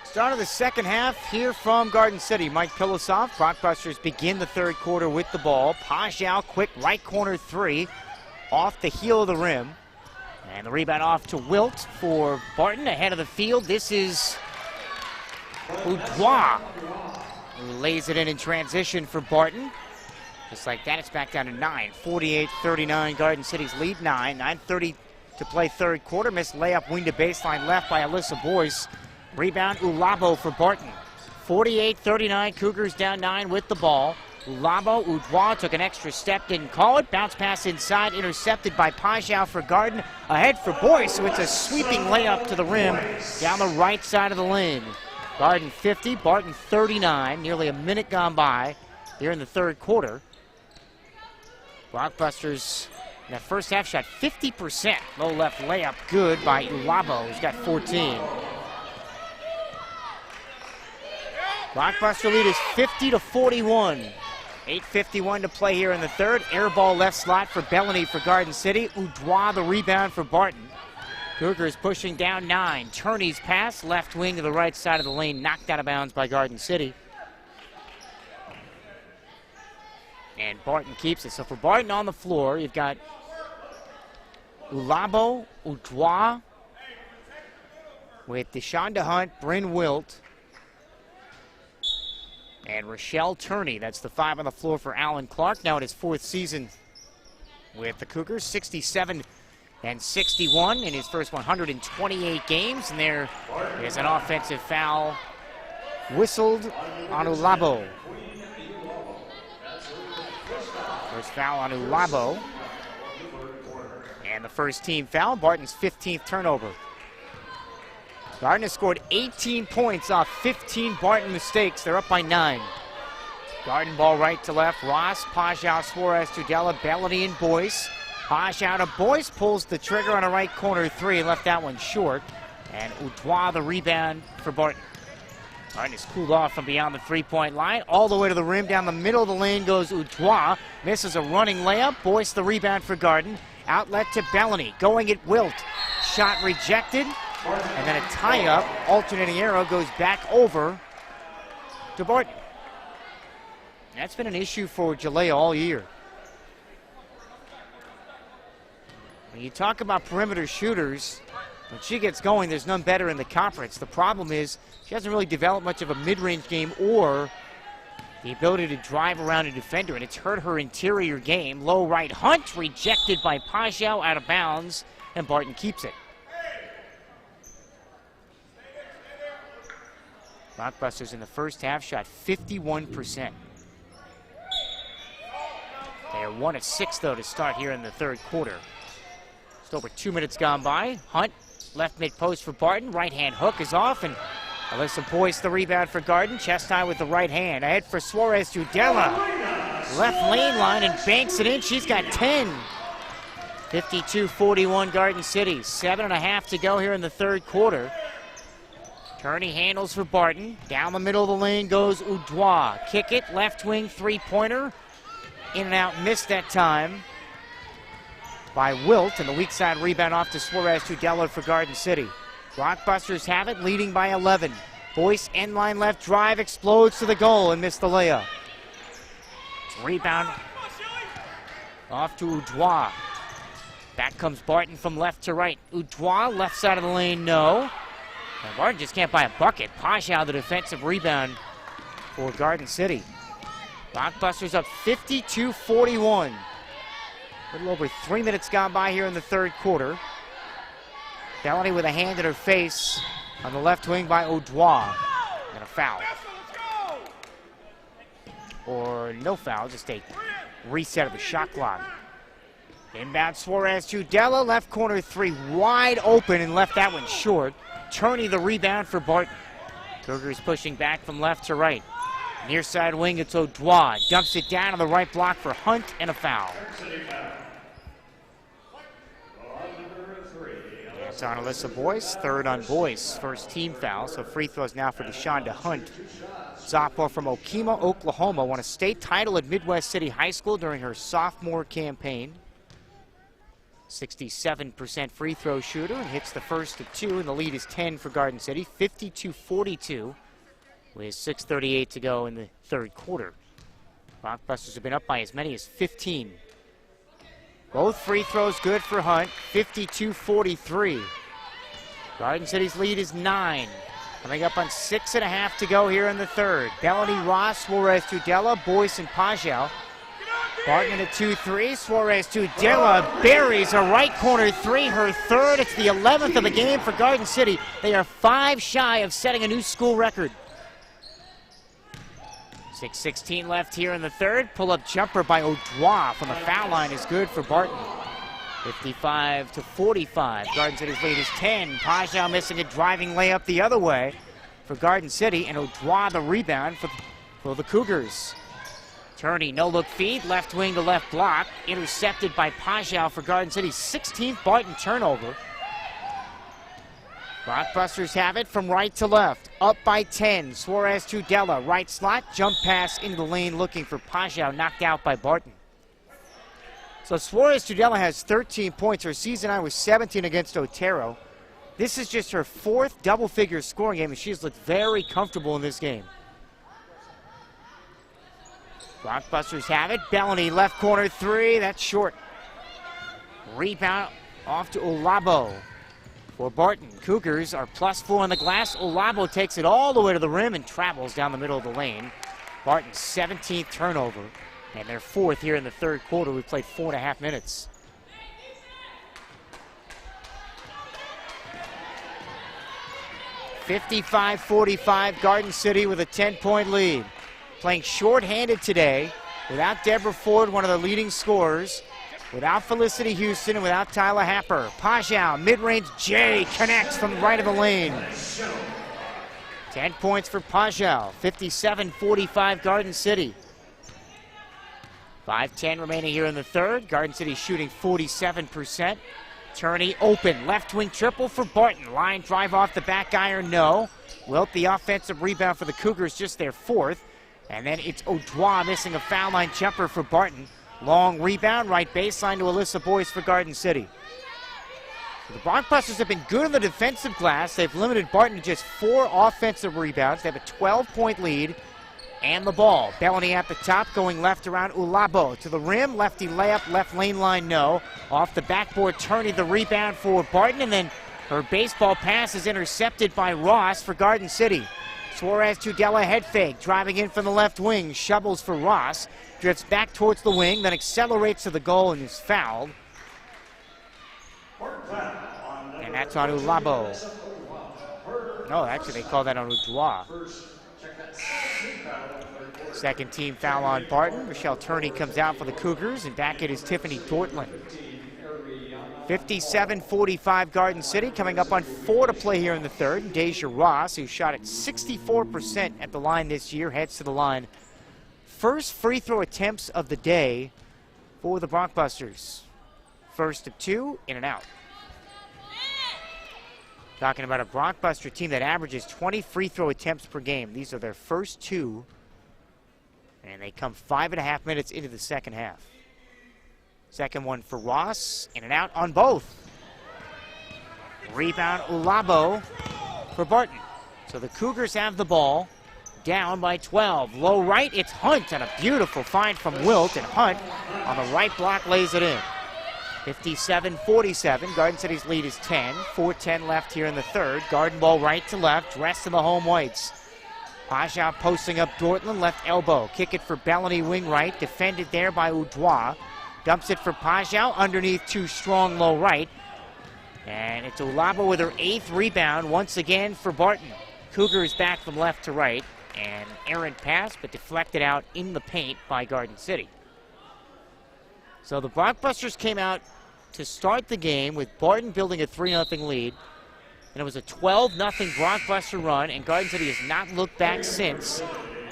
Start of the second half here from Garden City. Mike Philosoph. Blockbusters begin the third quarter with the ball. Pajau, quick right corner 3 off the heel of the rim. And the rebound off to Wilt for Barton ahead of the field. This is Udois, who lays it in transition for Barton. Just like that, it's back down to 9. 48-39, Garden City's lead 9. 9:30 to play third quarter. Missed layup, wing to baseline left by Alyssa Boyce. Rebound, Ulabo for Barton. 48-39, Cougars down 9 with the ball. Ulabo, Udois took an extra step, didn't call it. Bounce pass inside, intercepted by Pajau for Garden. Ahead for Boyce, so it's a sweeping layup to the rim down the right side of the lane. Garden 50, Barton 39, nearly a minute gone by here in the third quarter. Blockbusters in that first half shot 50%. Low left layup, good by Ulabo, who's got 14. Blockbuster lead is 50-41. 8:51 to play here in the third. Air ball left slot for Bellany for Garden City. Udois the rebound for Barton. Cougars pushing down 9. Turney's pass, left wing to the right side of the lane, knocked out of bounds by Garden City. And Barton keeps it. So for Barton on the floor, you've got Ulabo, Udois, with Deshawnda Hunt, Bryn Wilt, And Rochelle Turney, that's the 5 on the floor for Alan Clark, now in his 4th season with the Cougars, 67 and 61 in his first 128 games. And there is an offensive foul whistled on Ulabo. First foul on Ulabo. And the first team foul, Barton's 15th turnover. Barton has scored 18 points off 15 Barton mistakes. They're up by 9. Garden ball right to left. Ross, Pajau, Suarez, Tudela, Bellany, and Boyce. Pajau to Boyce, pulls the trigger on a right corner 3 and left that one short. And Udois the rebound for Barton. Barton is cooled off from beyond the 3-point line. All the way to the rim. Down the middle of the lane goes Udois. Misses a running layup. Boyce the rebound for Garden. Outlet to Bellany. Going at Wilt. Shot rejected. And then a tie-up, alternating arrow goes back over to Barton. That's been an issue for Jalea all year. When you talk about perimeter shooters, when she gets going, there's none better in the conference. The problem is she hasn't really developed much of a mid-range game or the ability to drive around a defender, and it's hurt her interior game. Low right Hunt, rejected by Pajau, out of bounds, and Barton keeps it. Blockbusters in the first half shot 51%. They are 1 of 6, though, to start here in the third quarter. Just over 2 minutes gone by. Hunt, left mid-post for Barton. Right-hand hook is off, and Alyssa Boyce the rebound for Garden. Chest high with the right hand. Ahead for Suarez Tudela. Left lane line and banks it in. She's got 10. 52-41 Garden City. 7.5 to go here in the third quarter. Turney handles for Barton. Down the middle of the lane goes Udois. Kick it, left wing 3-pointer. In and out, missed that time by Wilt. And the weak side rebound off to Suarez Tudela for Garden City. Blockbusters have it, leading by 11. Boyce, end line left, drive, explodes to the goal and missed the layup. Rebound off to Udois. Back comes Barton from left to right. Udois, left side of the lane, no. And Barton just can't buy a bucket. Pajau, the defensive rebound for Garden City. Blockbusters up 52-41. A little over 3 minutes gone by here in the third quarter. Bellany with a hand in her face on the left wing by Udois. And a foul. Or no foul, just a reset of the shot clock. Inbound Suarez Tudela, left corner 3 wide open and left that one short. Turney the rebound for Barton. Cougars pushing back from left to right. Near side wing, it's Udois. Dumps it down on the right block for Hunt and a foul. It's on Alyssa Boyce, third on Boyce. First team foul, so free throws now for Deshawnda Hunt. Sophomore from Okima, Oklahoma, won a state title at Midwest City High School during her sophomore campaign. 67% free throw shooter and hits the first of 2, and the lead is 10 for Garden City, 52-42 with 6:38 to go in the third quarter. Blockbusters have been up by as many as 15. Both free throws good for Hunt, 52-43. Garden City's lead is 9. Coming up on 6.5 to go here in the third. Bellany, Ross, Suarez Tudela, Boyce, and Pajau. Barton in a 2-3. Suarez Tudela buries a right corner 3, her third. It's the 11th of the game for Garden City. They are 5 shy of setting a new school record. 6:16 left here in the third. Pull-up jumper by Udois from the foul line is good for Barton. 55-45. Garden City's lead is 10. Pajau missing a driving layup the other way for Garden City, and Udois the rebound for the Cougars. Turney, no-look feed, left wing to left block. Intercepted by Pajau for Garden City's 16th Barton turnover. Blockbusters have it from right to left. Up by 10. Suarez Tudela, right slot. Jump pass into the lane looking for Pajau, knocked out by Barton. So Suarez Tudela has 13 points. Her season high was 17 against Otero. This is just her 4th double-figure scoring game, and she's looked very comfortable in this game. Blockbusters have it. Bellany, left corner 3. That's short. Rebound off to Ulabo for Barton. Cougars are +4 on the glass. Ulabo takes it all the way to the rim and travels down the middle of the lane. Barton's 17th turnover, and their 4th here in the third quarter. We played 4.5 minutes. (55-45) Garden City with a 10-point lead. Playing short-handed today, without Deborah Ford, one of the leading scorers, without Felicity Houston, and without Tyler Happer. Pajau, mid-range J, connects from the right of the lane. 10 points for Pajau. 57-45 Garden City. 5:10 remaining here in the third. Garden City shooting 47%. Turney open, left wing triple for Barton. Line drive off the back iron, no. Wilt, the offensive rebound for the Cougars, just their 4th. And then it's O'Dwa missing a foul line jumper for Barton. Long rebound, right baseline to Alyssa Boyce for Garden City. So the Blockbusters have been good in the defensive glass. They've limited Barton to just 4 offensive rebounds. They have a 12-point lead. And the ball. Bellany at the top, going left around Ulabo. To the rim, lefty layup, left lane line, no. Off the backboard, Turney the rebound for Barton, and then her baseball pass is intercepted by Ross for Garden City. Suarez to Della, head fake, driving in from the left wing, shovels for Ross, drifts back towards the wing, then accelerates to the goal and is fouled. And that's on Ulabo. No, actually they call that on O'Dwa. Second team foul on Barton. Michelle Turney comes out for the Cougars, and back it is Tiffany Dortland. 57-45 Garden City, coming up on 4 to play here in the third. Deja Ross, who shot at 64% at the line this year, heads to the line. First free throw attempts of the day for the Blockbusters. First of 2, in and out. Talking about a Blockbuster team that averages 20 free throw attempts per game. These are their first 2. And they come 5.5 minutes into the second half. Second one for Ross. In and out on both. Rebound Ulabo for Barton. So the Cougars have the ball. Down by 12. Low right, it's Hunt. And a beautiful find from Wilt. And Hunt on the right block lays it in. 57-47. Garden City's lead is 10. 4:10 left here in the third. Garden ball right to left. Rest of the home whites. Pajau posting up Dortland, left elbow. Kick it for Bellany, wing right. Defended there by O'Dwa. Dumps it for Pajau, underneath too strong, low right. And it's Ulabo with her 8th rebound, once again for Barton. Cougars back from left to right. And errant pass, but deflected out in the paint by Garden City. So the Blockbusters came out to start the game with Barton building a 3-0 lead. And it was a 12-0 Blockbuster run, and Garden City has not looked back since.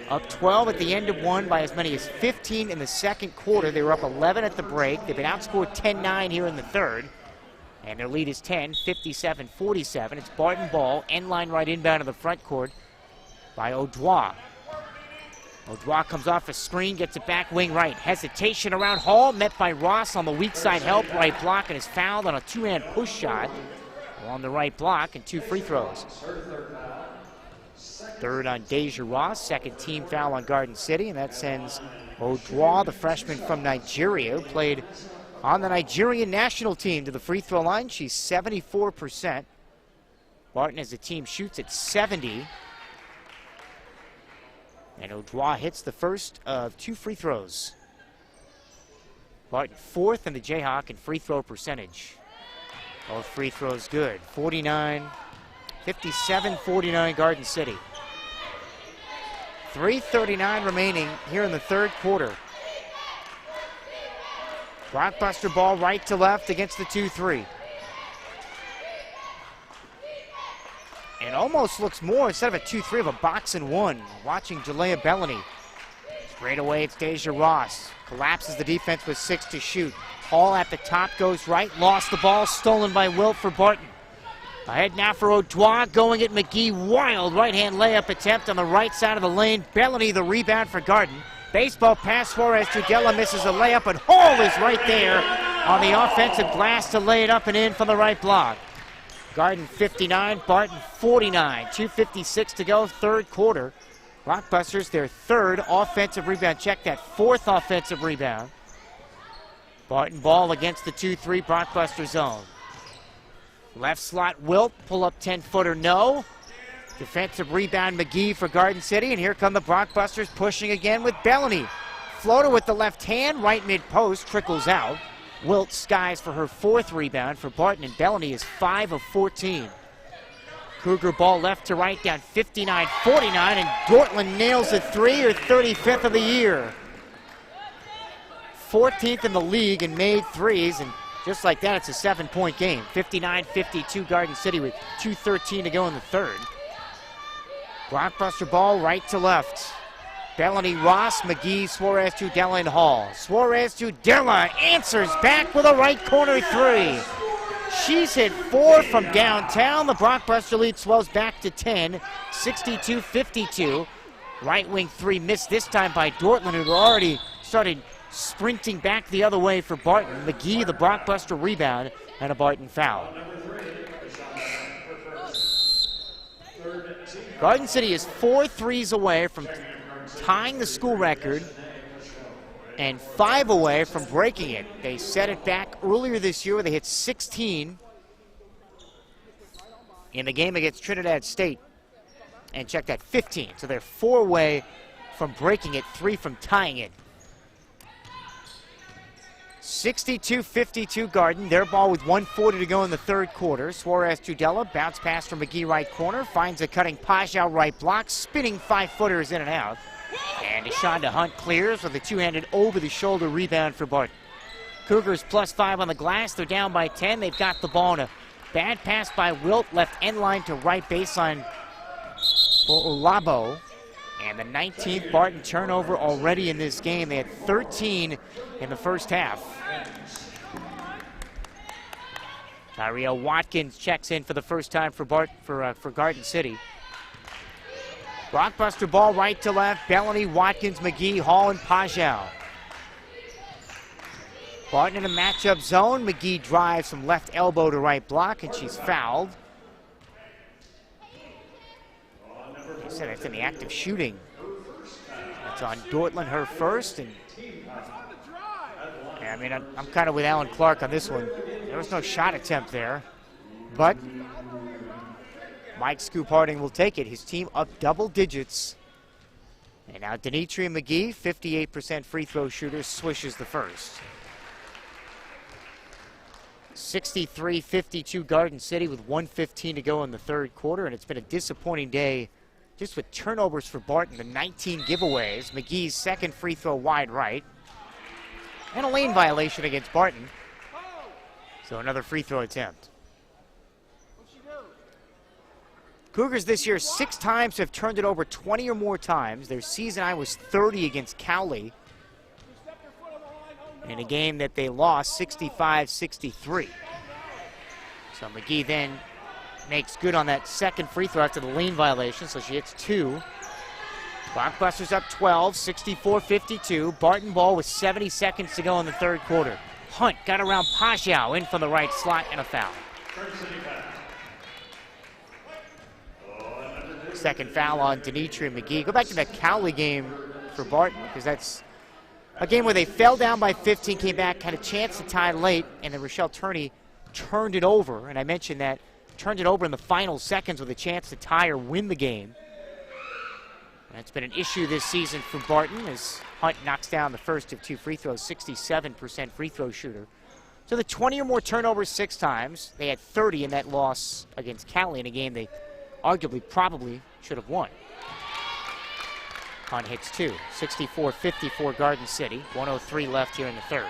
Up 12 at the end of one by as many as 15 in the second quarter. They were up 11 at the break. They've been outscored 10-9 here in the third. And their lead is 10, 57-47. It's Barton ball, end line right inbound of the front court by O'Dwa. O'Dwa comes off a screen, gets it back wing right. Hesitation around Hall, met by Ross on the weak side help, right block, and is fouled on a 2-hand push shot on the right block, and 2 free throws. Third on Deja Ross, second team foul on Garden City, and that sends O'Dwa, the freshman from Nigeria, who played on the Nigerian national team, to the free throw line. She's 74%. Barton as a team shoots at 70. And O'Dwa hits the first of 2 free throws. Barton 4th in the Jayhawk in free throw percentage. Both free throws good. 57-49 Garden City. 3:39 remaining here in the third quarter. Blockbuster ball right to left against the 2-3. And almost looks more, instead of a 2-3, of a box and one. Watching Jalea Bellany. Straight away, it's Deja Ross. Collapses the defense with 6 to shoot. Hall at the top goes right. Lost the ball. Stolen by Wilt for Barton. Ahead now for O'Dwa. Going at McGee. Wild right-hand layup attempt on the right side of the lane. Bellany the rebound for Garden. Baseball pass. Suarez Trudella misses a layup, but Hall is right there on the offensive glass to lay it up and in from the right block. Garden 59, Barton 49. 2:56 to go, third quarter. Blockbusters, their 3rd offensive rebound. Check that, 4th offensive rebound. Barton ball against the 2-3 Blockbuster zone. Left slot Wilt, pull up 10-footer, no. Defensive rebound, McGee for Garden City, and here come the Brockbusters pushing again with Bellany. Floater with the left hand, right mid-post, trickles out. Wilt skies for her 4th rebound for Barton, and Bellany is 5 of 14. Cougar ball left to right, down 59-49, and Dortland nails a 3, her 35th of the year. 14th in the league in made threes, and just like that, it's a 7-point game. 59-52 Garden City with 2:13 to go in the third. Blockbuster ball right to left. Bellany, Ross, McGee, Suarez to Della and Hall. Suarez to Della, answers back with a right corner 3. She's hit 4 from downtown. The Blockbuster lead swells back to 10, 62-52. Right wing 3 missed this time by Dortland, who had already started sprinting back the other way for Barton. McGee, the Blockbuster rebound, and a Barton foul. Garden City is 4 threes away from tying the school record and 5 away from breaking it. They set it back earlier this year where they hit 16 in the game against Trinidad State. And check that, 15. So they're 4 away from breaking it, 3 from tying it. 62-52 Garden. Their ball with 1:40 to go in the third quarter. Suarez to Della. Bounce pass from McGee right corner. Finds a cutting Pajau right block. Spinning 5-footers in and out. And Deshonda Hunt clears with a 2-handed over-the-shoulder rebound for Barton. Cougars +5 on the glass. They're down by 10. They've got the ball in a bad pass by Wilt. Left end line to right baseline for Olabo. And the 19th Barton turnover already in this game. They had 13 in the first half. Tyrell Watkins checks in for the first time for Garden City. Blockbuster ball right to left. Bellany, Watkins, McGee, Hall, and Pajau. Barton in a matchup zone. McGee drives from left elbow to right block, and she's fouled. I said that's in the act of shooting. That's on Dortland, her first. And I mean, I'm kind of with Alan Clark on this one. There was no shot attempt there, but Mike Scoop Harding will take it. His team up double digits. And now Denitria McGee, 58% free throw shooter, swishes the first. 63-52 Garden City with 1:15 to go in the third quarter, and it's been a disappointing day just with turnovers for Barton. The 19 giveaways. McGee's second free throw wide right. And a lane violation against Barton. So another free throw attempt. Cougars this year 6 times have turned it over 20 or more times. Their season high was 30 against Cowley in a game that they lost 65-63. So McGee then makes good on that second free throw after the lane violation, so she hits 2. Blockbusters up 12, 64-52. Barton ball with 70 seconds to go in the third quarter. Hunt got around Pajau in from the right slot and a foul. Second foul on Denitria McGee. Go back to that Cowley game for Barton, because that's a game where they fell down by 15, came back, had a chance to tie late, and then Rochelle Turney turned it over. And I mentioned that, turned it over in the final seconds with a chance to tie or win the game. That's been an issue this season for Barton as Hunt knocks down the first of 2 free throws, 67% free throw shooter. So the 20 or more turnovers 6 times. They had 30 in that loss against Cowley in a game they arguably probably should have won. Hunt hits 2, 64-54 Garden City, 1:03 left here in the third.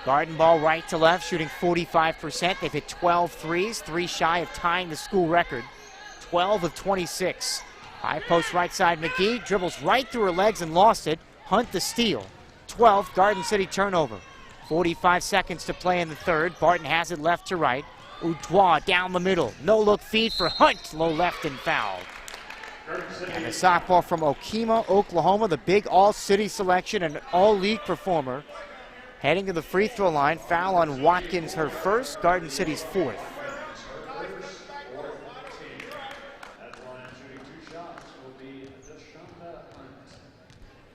Garden ball right to left, shooting 45%. They've hit 12 threes, 3 shy of tying the school record, 12 of 26. High post right side, McGee dribbles right through her legs and lost it. Hunt the steal. 12th Garden City turnover. 45 seconds to play in the third. Barton has it left to right. Udois down the middle. No look feed for Hunt. Low left and foul. And a softball from Okima, Oklahoma, the big all-city selection and all-league performer. Heading to the free throw line. Foul on Watkins, her first. Garden City's 4th.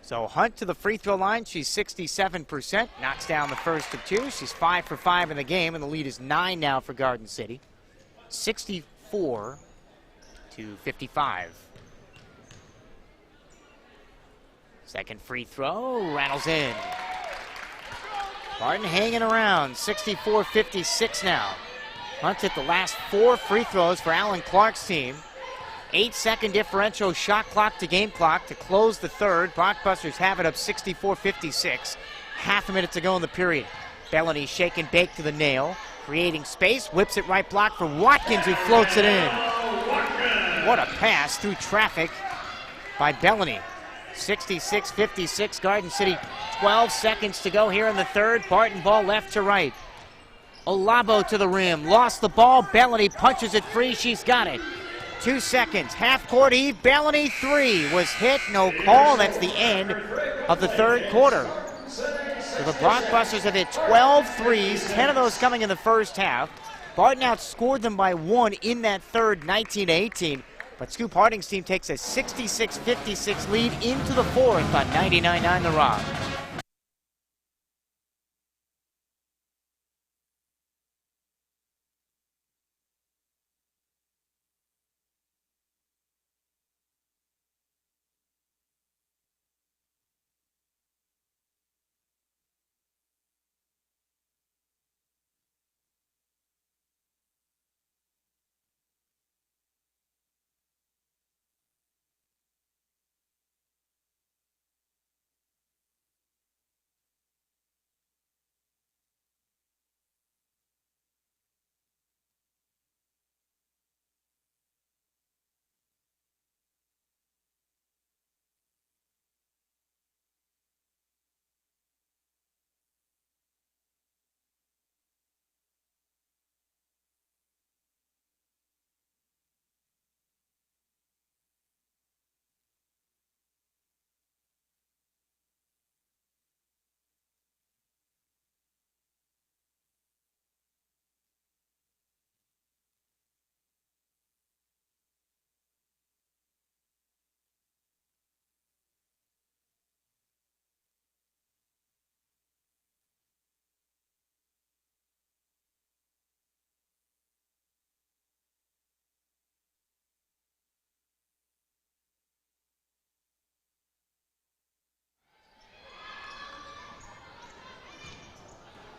So Hunt to the free throw line. She's 67%. Knocks down the first of 2. She's 5 for 5 in the game, and the lead is 9 now for Garden City. 64-52 to 55. Second free throw, rattles in. Barton hanging around, 64-56 now. Hunt's hit the last 4 free throws for Alan Clark's team. 8-second differential shot clock to game clock to close the third. Blockbusters have it up 64-56. Half a minute to go in the period. Bellany shake and bake to the nail. Creating space, whips it right block for Watkins, who floats it in. What a pass through traffic by Bellany. 66-56, Garden City, 12 seconds to go here in the third. Barton ball left to right. Olabo to the rim, lost the ball. Bellany punches it free, she's got it. 2 seconds, half court heave, Bellany 3 was hit, no call. That's the end of the third quarter. So the Blockbusters have hit 12 threes, 10 of those coming in the first half. Barton outscored them by 1 in that third, 19-18. But Scoop Harding's team takes a 66-56 lead into the fourth on 99.9 The Rock.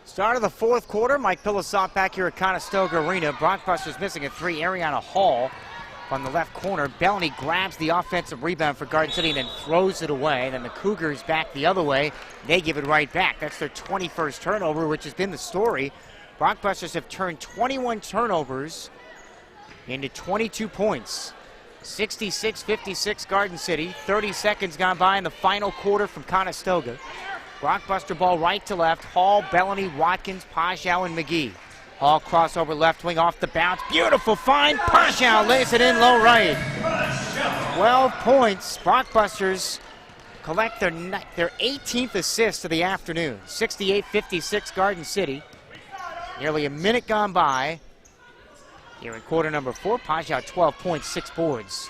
Start of the fourth quarter. Mike Pilosop back here at Conestoga Arena. Blockbusters missing a 3. Ariana Hall from the left corner. Bellany grabs the offensive rebound for Garden City and then throws it away. Then the Cougars back the other way. They give it right back. That's their 21st turnover, which has been the story. Blockbusters have turned 21 turnovers into 22 points. 66-56 Garden City. 30 seconds gone by in the final quarter from Conestoga. Blockbuster ball right to left. Hall, Bellany, Watkins, Pajau, and McGee. Hall crossover left wing off the bounce. Beautiful find. Pajau lays it in low right. 12 points. Blockbusters collect their 18th assist of the afternoon. 68-56 Garden City. Nearly a minute gone by. Here in quarter number 4, Pajau 12 points, 6 boards.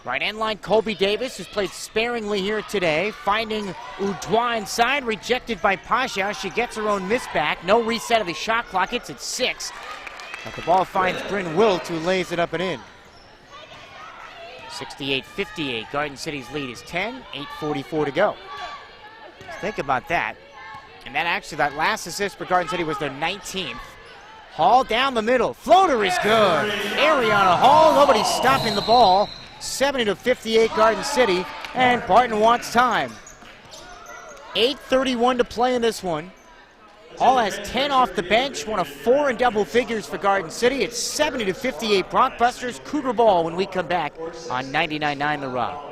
Right end line, Colby Davis, who's played sparingly here today, finding Udois inside, rejected by Pajau. She gets her own miss back. No reset of the shot clock. It's at 6. But the ball finds Bryn Wilt, who lays it up and in. 68-58. Garden City's lead is 10. 8:44 to go. Think about that. And that last assist for Garden City was their 19th. Hall down the middle. Floater is good. Ariana Hall, nobody's stopping the ball. 70-58 Garden City, and Barton wants time. 8:31 to play in this one. Hall has 10 off the bench, one of 4 in double figures for Garden City. It's 70-58 Blockbusters. Cougar ball when we come back on 99.9 The Rock.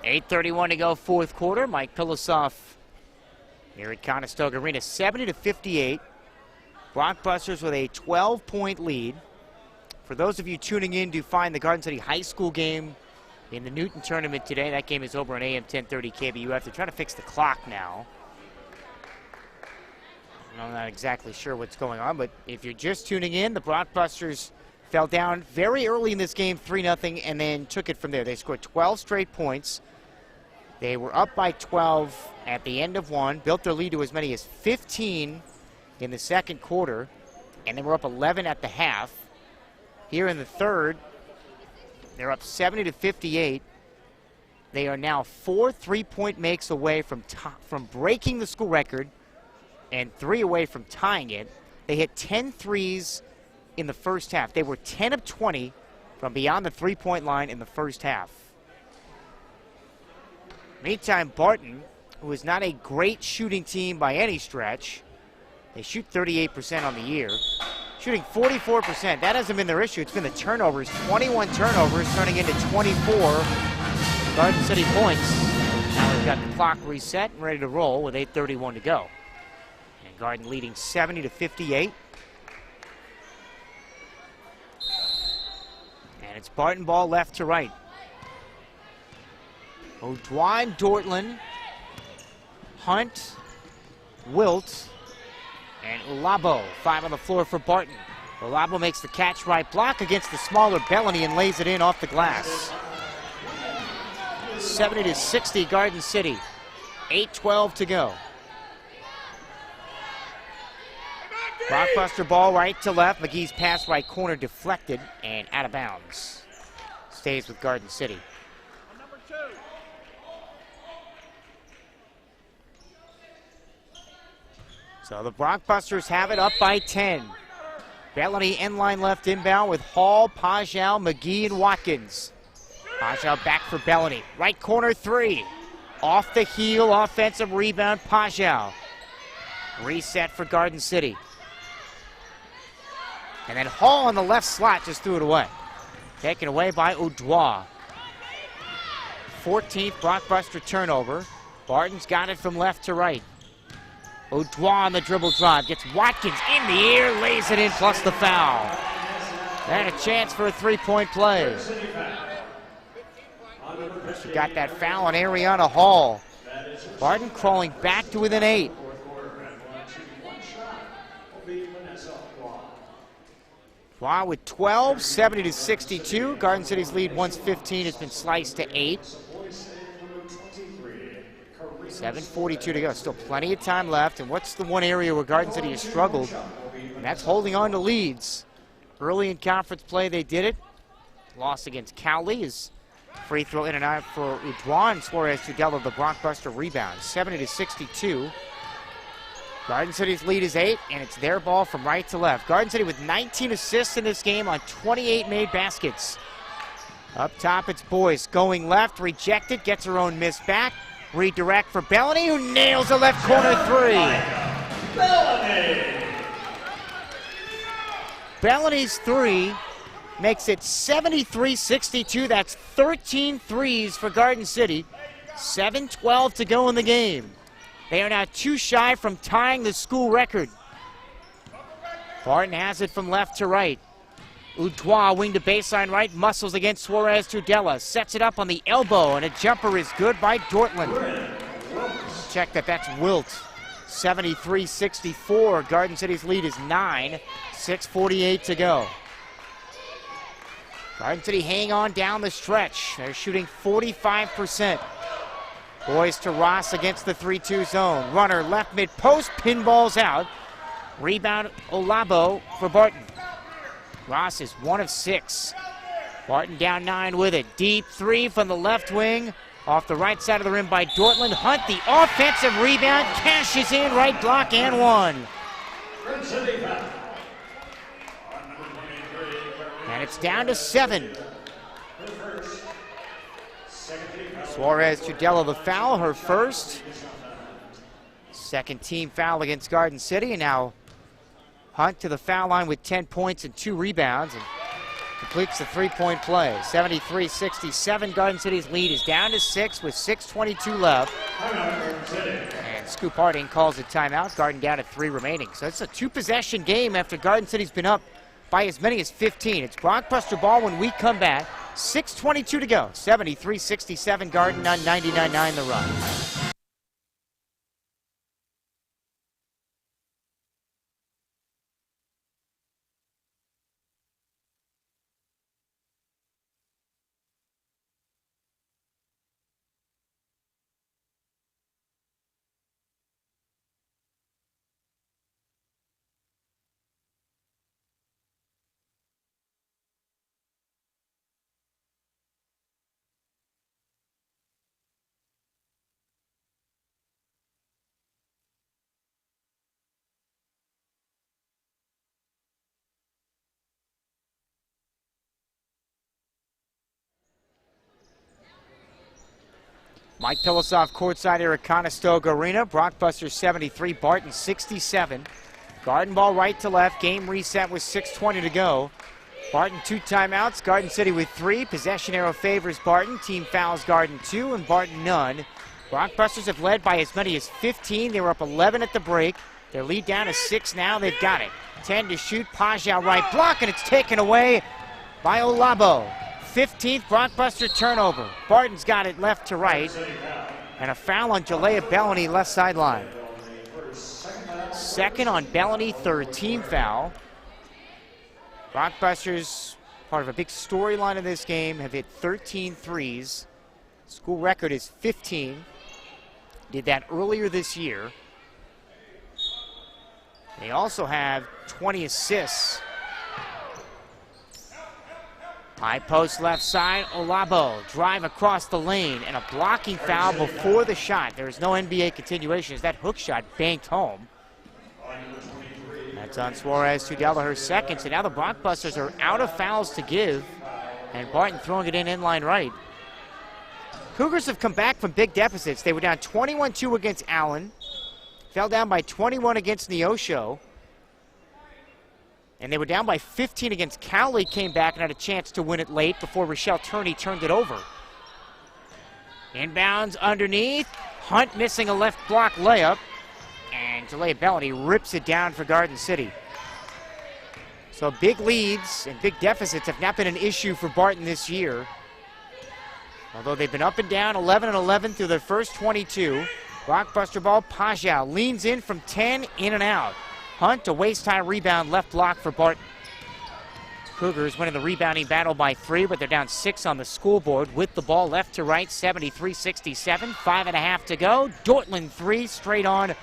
8:31 to go, fourth quarter. Mike Pilosoff here at Conestoga Arena, 70-58. Blockbusters with a 12-point lead. For those of you tuning in to find the Garden City High School game in the Newton tournament today, that game is over on AM 1030 KBUF. They're trying to fix the clock now. I'm not exactly sure what's going on, but if you're just tuning in, the Blockbusters fell down very early in this game, 3-0, and then took it from there. They scored 12 straight points. They were up by 12 at the end of one, built their lead to as many as 15 in the second quarter, and they were up 11 at the half. Here in the third, they're up 70-58. They are now 4 3-point makes away from breaking the school record and 3 away from tying it. They hit 10 threes in the first half. They were 10 of 20 from beyond the 3-point line in the first half. Meantime, Barton, who is not a great shooting team by any stretch, they shoot 38% on the year, shooting 44%. That hasn't been their issue. It's been the turnovers. 21 turnovers turning into 24 Garden City points. Now we've got the clock reset and ready to roll with 8:31 to go. And Garden leading 70-58. And it's Barton ball left to right. O'Dwine, Dortland, Hunt, Wilt, and Ulabo. 5 on the floor for Barton. Ulabo makes the catch right block against the smaller Bellany and lays it in off the glass. 70-60 Garden City. 8:12 to go. Blockbuster ball right to left. McGee's pass right corner deflected and out of bounds. Stays with Garden City. So the Blockbusters have it up by 10. Bellany end line left inbound with Hall, Pajal, McGee, and Watkins. Pajal back for Bellany. Right corner 3. Off the heel, offensive rebound, Pajal. Reset for Garden City. And then Hall on the left slot just threw it away. Taken away by Oudois. 14th Blockbuster turnover. Barton's got it from left to right. Oudois on the dribble drive. Gets Watkins in the air, lays it in, plus the foul. And a chance for a 3-point play. She got that foul on Ariana Hall. Barton crawling back to within 8. Wow, with 12, 70-62. Garden City's lead, once 15, has been sliced to 8. 7:42 to go. Still plenty of time left. And what's the one area where Garden City has struggled? And that's holding on to leads. Early in conference play, they did it. Loss against Cowley is free throw in and out for Oudois, and Suarez Tudela, the Blockbuster rebound. 70-62. Garden City's lead is 8, and it's their ball from right to left. Garden City with 19 assists in this game on 28 made baskets. Up top, it's Boyce going left, rejected, gets her own miss back. Redirect for Bellany, who nails a left corner 3. Bellany's 3 makes it 73-62. That's 13 threes for Garden City. 7:12 to go in the game. They are now 2 shy from tying the school record. Barton has it from left to right. Oudois wing to baseline right, muscles against Suarez Tudela. Sets it up on the elbow, and a jumper is good by Dortland. Check that's Wilt. 73-64. Garden City's lead is 9. 6:48 to go. Garden City hang on down the stretch. They're shooting 45%. Boyce to Ross against the 3-2 zone. Runner left mid-post, pinballs out. Rebound Olabo for Barton. Ross is 1 of 6. Barton down 9 with it. Deep 3 from the left wing. Off the right side of the rim by Dortland. Hunt, the offensive rebound, cashes in, right block, and 1. And it's down to 7. Suarez Tudela the foul, her first. Second team foul against Garden City, and now Hunt to the foul line with 10 points and 2 rebounds. And completes the three-point play. 73-67. Garden City's lead is down to 6 with 6:22 left. And Scoop Harding calls a timeout. Garden down to 3 remaining. So it's a 2-possession game after Garden City's been up by as many as 15. It's blockbuster ball when we come back. 6:22 to go. 73-67. Garden on 99.9 The Run. Mike Pilosoff courtside here at Conestoga Arena. Blockbuster 73, Barton 67. Garden ball right to left. Game reset with 6:20 to go. Barton 2 timeouts. Garden City with 3. Possession arrow favors Barton. Team fouls Garden 2 and Barton none. Blockbusters have led by as many as 15. They were up 11 at the break. Their lead down to 6 now. They've got it. 10 to shoot. Pajau right block, and it's taken away by Olabo. 15th Blockbuster turnover. Barton's got it left to right. And a foul on Jalea Bellany, left sideline. Second on Bellany, third team foul. Blockbusters, part of a big storyline of this game, have hit 13 threes. School record is 15. Did that earlier this year. They also have 20 assists. High post left side, Olabo, drive across the lane, and a blocking foul before the shot. There is no NBA continuation as that hook shot banked home. That's on Suarez Tudela, her second. So now the Blockbusters are out of fouls to give, and Barton throwing it in line right. Cougars have come back from big deficits. They were down 21-2 against Allen, fell down by 21 against Neosho, and they were down by 15 against Cowley, came back and had a chance to win it late before Rochelle Turney turned it over. Inbounds underneath. Hunt missing a left block layup. And Jalea Bellany rips it down for Garden City. So big leads and big deficits have not been an issue for Barton this year. Although they've been up and down 11-11 through their first 22. Blockbuster ball, Pajau leans in from 10, in and out. Hunt, a waist-high rebound, left block for Barton. Cougars winning the rebounding battle by 3, but they're down 6 on the scoreboard with the ball left to right, 73-67, 5.5 to go. Dortland 3, straight on,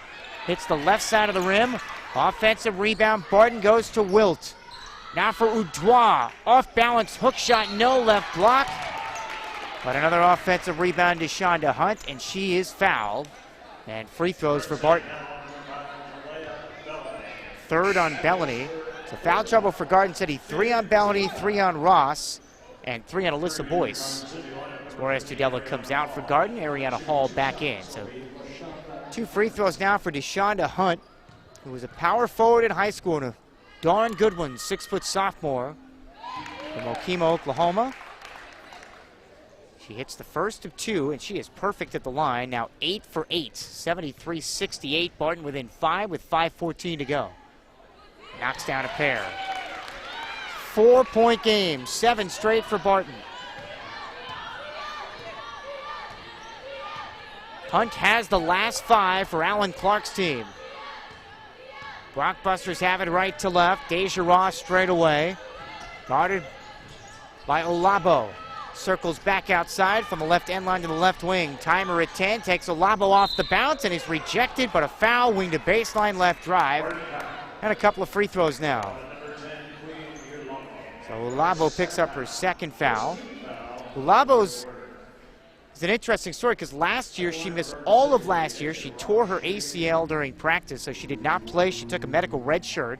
hits the left side of the rim. Offensive rebound, Barton goes to Wilt. Now for Udois, off-balance hook shot, no left block. But another offensive rebound to Shonda Hunt, and she is fouled. And free throws for Barton. Third on Bellany. So foul trouble for Garden City. 3 on Bellany, 3 on Ross, and 3 on Alyssa Boyce. Suarez Tudela comes out for Garden. Ariana Hall back in. So 2 free throws now for DeShonda Hunt, who was a power forward in high school and a darn good one. 6-foot sophomore from Okemo, Oklahoma. She hits the first of 2, and she is perfect at the line. Now 8 for 8, 73-68. Barton within 5 with 5:14 to go. Knocks down a pair. 4-point game, 7 straight for Barton. Hunt has the last 5 for Alan Clark's team. Blockbusters have it right to left. Deja Ross straight away. Guarded by Olabo. Circles back outside from the left end line to the left wing. Timer at 10, takes Olabo off the bounce and is rejected, but a foul, wing to baseline left drive. And a couple of free throws now. So Olabo picks up her second foul. Olabo's is an interesting story because last year she missed all of last year. She tore her ACL during practice, so she did not play. She took a medical red shirt.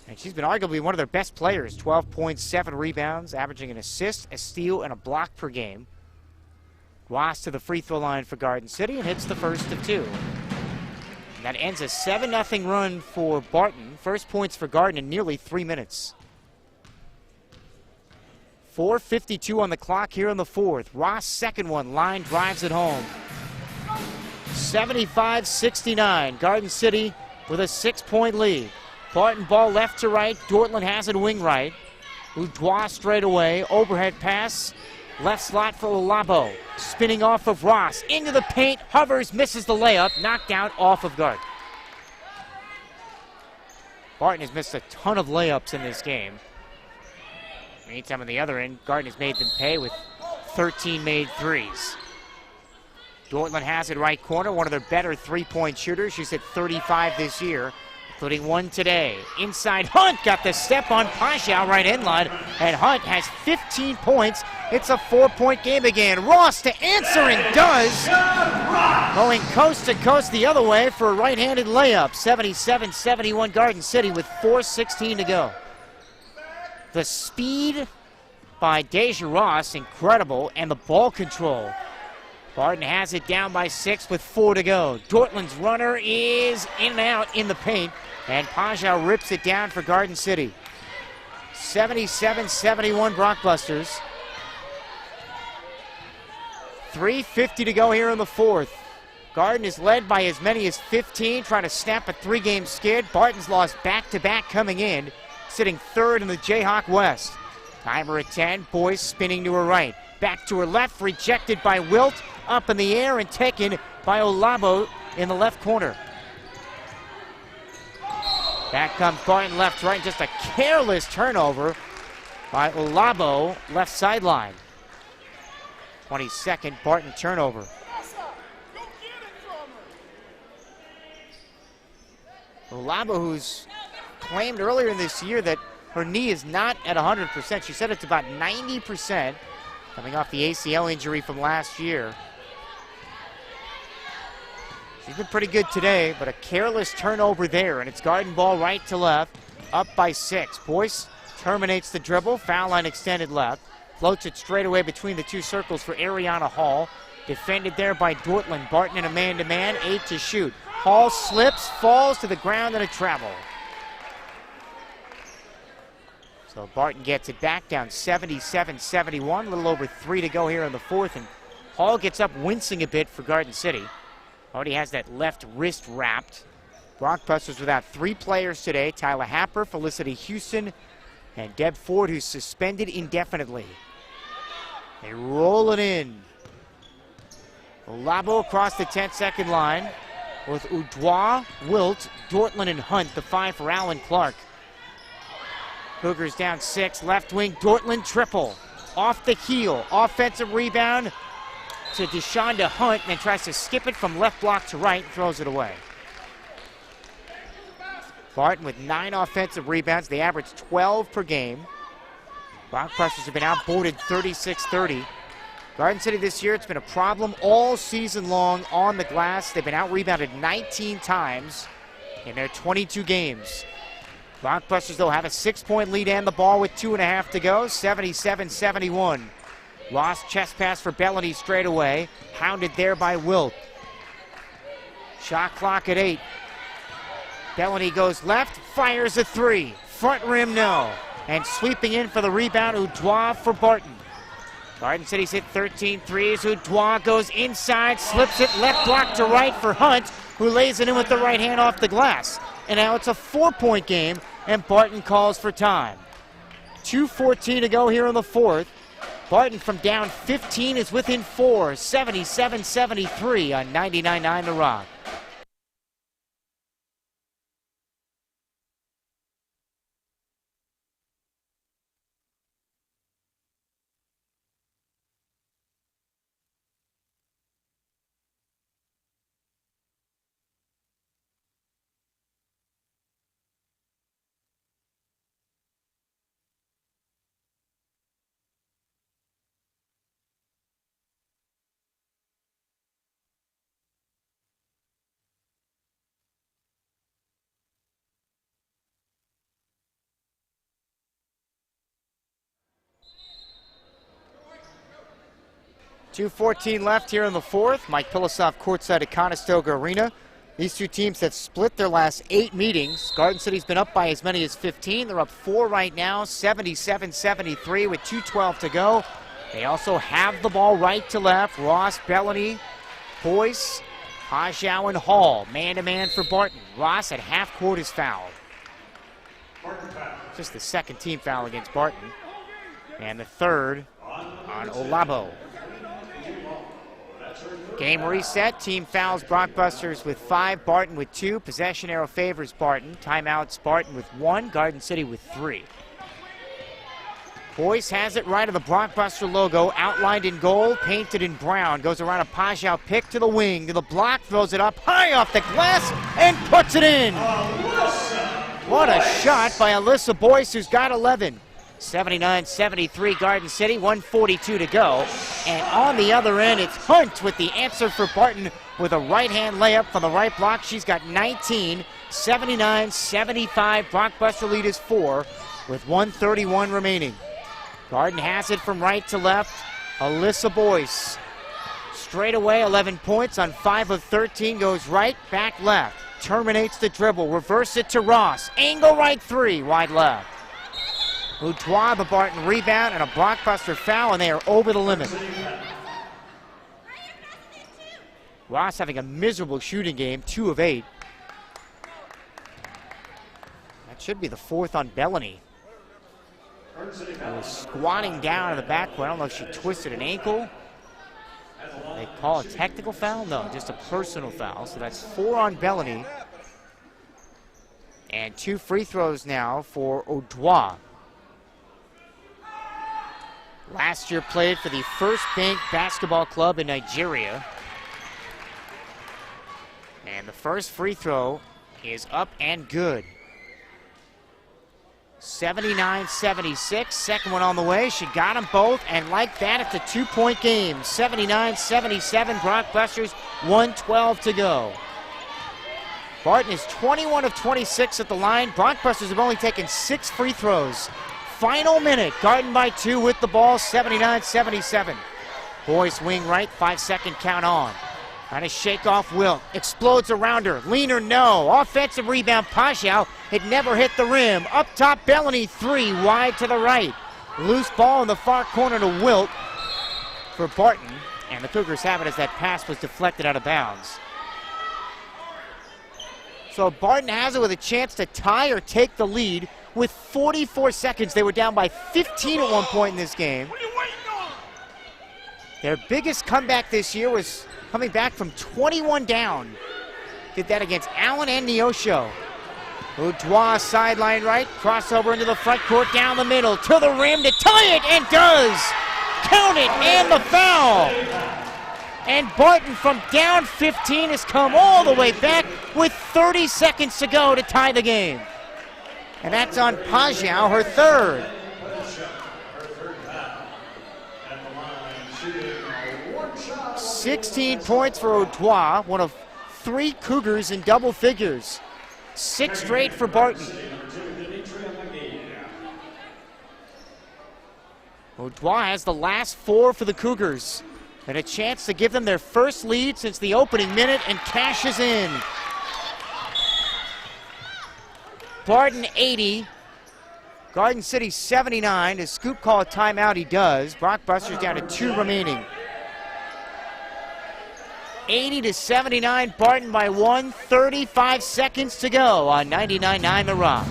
And she's been arguably one of their best players. 12 points, 7 rebounds, averaging an assist, a steal, and a block per game. Ross to the free throw line for Garden City and hits the first of 2. And that ends a 7-0 run for Barton. First points for Garden in nearly 3 minutes. 4:52 on the clock here in the fourth. Ross, second one, line drives it home. 75-69, Garden City with a 6-point lead. Barton ball left to right, Dortland has it wing right. Udois straight away, overhead pass, left slot for Olabo. Spinning off of Ross, into the paint, hovers, misses the layup, knocked out off of guard. Barton has missed a ton of layups in this game. Meantime, on the other end, Garden has made them pay with 13 made threes. Dortland has it right corner, one of their better three-point shooters. She's hit 35 this year, including one today. Inside, Hunt got the step on Pajau right end line, and Hunt has 15 points. It's a 4-point game again. Ross to answer and does. Going coast to coast the other way for a right-handed layup. 77-71 Garden City with 4:16 to go. The speed by Deja Ross, incredible, and the ball control. Barton has it down by 6 with 4 to go. Dortland's runner is in and out in the paint, and Pajau rips it down for Garden City. 77-71 Brockbusters. 3:50 to go here in the fourth. Garden is led by as many as 15, trying to snap a 3-game skid. Barton's lost back-to-back coming in, sitting third in the Jayhawk West. Timer at 10, Boyce spinning to her right. Back to her left, rejected by Wilt, up in the air and taken by Olabo in the left corner. Back comes Barton left, right, just a careless turnover by Olabo, left sideline. 22nd Barton turnover. Olabo, who's claimed earlier in this year that her knee is not at 100%. She said it's about 90%, coming off the ACL injury from last year. She's been pretty good today, but a careless turnover there, and it's Garden ball right to left, up by 6. Boyce terminates the dribble, foul line extended left, floats it straight away between the two circles for Ariana Hall. Defended there by Dortland. Barton in a man-to-man, 8 to shoot. Hall slips, falls to the ground, and a travel. So Barton gets it back down 77-71, a little over 3 to go here in the fourth, and Hall gets up wincing a bit for Garden City. Already has that left wrist wrapped. Brockbusters without 3 players today, Tyler Happer, Felicity Houston, and Deb Ford, who's suspended indefinitely. They roll it in. Olabo across the 10-second line with Udois, Wilt, Dortland, and Hunt, the 5 for Alan Clark. Cougars down 6, left wing, Dortland triple. Off the heel, offensive rebound to Deshawnda Hunt, and then tries to skip it from left block to right, throws it away. Barton with 9 offensive rebounds. They average 12 per game. Brockbusters have been outboarded 36-30. Garden City this year, it's been a problem all season long on the glass. They've been out-rebounded 19 times in their 22 games. Brockbusters, though, have a 6-point lead and the ball with 2.5 to go, 77-71. Lost chest pass for Bellany straight away, hounded there by Wilt. Shot clock at 8. Bellany goes left, fires a 3. Front rim, no. And sweeping in for the rebound, Udois for Barton. Garden City's hit 13 threes. Udois goes inside, slips it left block to right for Hunt, who lays it in with the right hand off the glass. And now it's a 4-point game, and Barton calls for time. 2:14 to go here in the fourth. Barton from down 15 is within 4, 77-73 on 99.9 The Rock. .2:14 left here in the fourth. Mike Pilosoff courtside at Conestoga Arena. These two teams have split their last 8 meetings. Garden City's been up by as many as 15. They're up 4 right now, 77-73 with 2:12 to go. They also have the ball right to left. Ross, Bellany, Boyce, Pajau, and Hall. Man-to-man for Barton. Ross at half court is fouled. Just the second team foul against Barton. And the third on Olabo. Game reset. Team fouls Brockbusters with 5, Barton with 2. Possession arrow favors Barton. Timeouts Barton with 1, Garden City with 3. Boyce has it right of the Brockbuster logo, outlined in gold, painted in brown. Goes around a Pajau pick to the wing, to the block, throws it up high off the glass, and puts it in. What a shot by Alyssa Boyce, who's got 11. 79-73 Garden City, 1:42 to go. And on the other end, it's Hunt with the answer for Barton with a right-hand layup from the right block. She's got 19. 79-75, Brockbuster lead is 4 with 1:31 remaining. Garden has it from right to left. Alyssa Boyce. Straight away, 11 points on 5 of 13. Goes right, back left. Terminates the dribble. Reverse it to Ross. Angle right 3, wide left. Utois, the Barton rebound, and a Brockbuster foul, and they are over the limit. Ross having a miserable shooting game, 2 of 8. That should be the 4th on Bellany. Was squatting down in the backcourt. I don't know if she twisted an ankle. They call a technical foul? No, just a personal foul. So that's 4 on Bellany. And 2 free throws now for Utois. Last year played for the First Bank Basketball Club in Nigeria. And the first free throw is up and good. 79-76, second one on the way. She got them both, and like that, it's a 2-point game. 79-77, Brockbusters, 1:12 to go. Barton is 21 of 26 at the line. Brockbusters have only taken 6 free throws. Final minute, Garden by 2 with the ball, 79-77. Boyce wing right, 5-second count on. Trying to shake off Wilt. Explodes around her. Leaner, no. Offensive rebound, Pajau. It never hit the rim. Up top, Bellany, 3, wide to the right. Loose ball in the far corner to Wilt for Barton. And the Cougars have it as that pass was deflected out of bounds. So Barton has it with a chance to tie or take the lead with 44 seconds. They were down by 15 at one point in this game. Their biggest comeback this year was coming back from 21 down. Did that against Allen and Neosho. Utois sideline right, crossover into the front court, down the middle, to the rim to tie it, and does! Count it, and the foul! And Barton from down 15 has come all the way back with 30 seconds to go to tie the game. And that's on Pajau, her third. 16 points for Utois, one of 3 Cougars in double figures. 6 straight for Barton. Utois has the last 4 for the Cougars, and a chance to give them their first lead since the opening minute, and cashes in. Barton 80, Garden City 79. Does Scoop call a timeout? He does. Brockbusters down to 2 remaining. 80-79, Barton by 1, 35 seconds to go on 99.9 The Rock.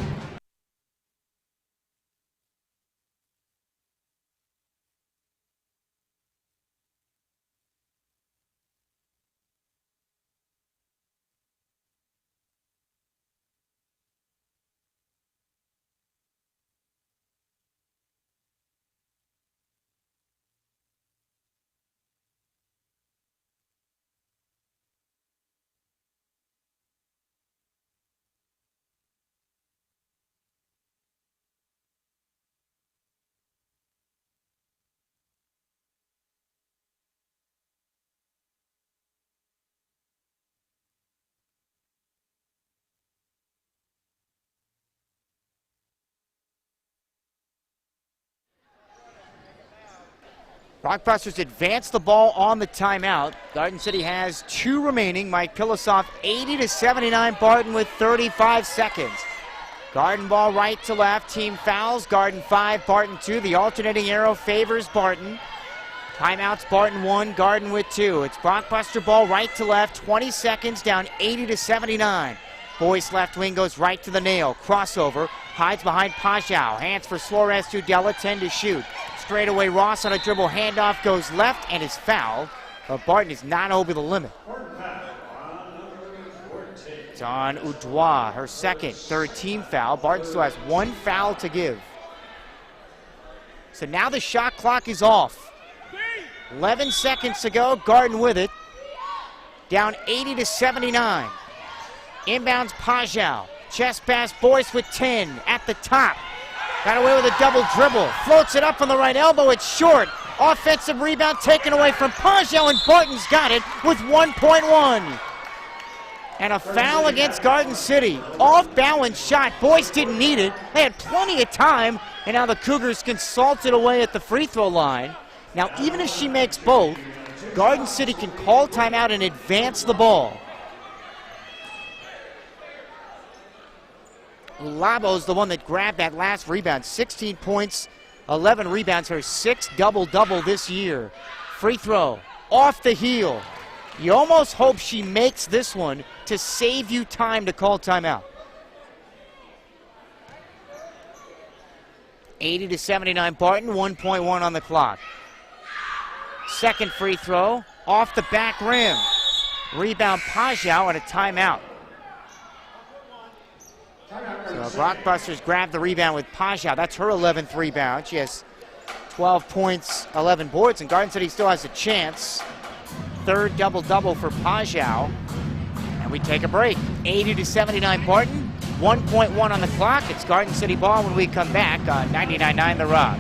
Rockbusters advance the ball on the timeout. Garden City has 2 remaining. Mike Pilosoff 80-79 Barton with 35 seconds. Garden ball right to left. Team fouls. Garden 5, Barton 2. The alternating arrow favors Barton. Timeouts, Barton 1, Garden with 2. It's Rockbuster ball right to left. 20 seconds, down 80-79. Boyce left wing goes right to the nail. Crossover. Hides behind Pajau. Hands for Suarez to Della. 10 to shoot. Straightaway Ross on a dribble. Handoff goes left and is fouled. But Barton is not over the limit. It's on Udois, her second, 3rd team foul. Barton still has 1 foul to give. So now the shot clock is off. 11 seconds to go. Garden with it. Down 80-79. Inbounds Pajau. Chest pass Boyce with 10 at the top. Got away with a double dribble. Floats it up on the right elbow. It's short. Offensive rebound taken away from Pajau, and Barton's got it with 1.1. And a foul against Garden City. Off-balance shot. Boyce didn't need it. They had plenty of time, and now the Cougars can salt it away at the free throw line. Now, even if she makes both, Garden City can call timeout and advance the ball. Labo's the one that grabbed that last rebound. 16 points, 11 rebounds, her 6th double-double this year. Free throw, off the heel. You almost hope she makes this one to save you time to call timeout. 80-79 Barton, 1.1 on the clock. Second free throw, off the back rim. Rebound Pajau and a timeout. So Rockbusters grab the rebound with Pajau. That's her 11th rebound. She has 12 points, 11 boards, and Garden City still has a chance. 3rd double-double for Pajau. And we take a break. 80-79 Barton, 1.1 on the clock. It's Garden City ball when we come back on 99.9 The Rock.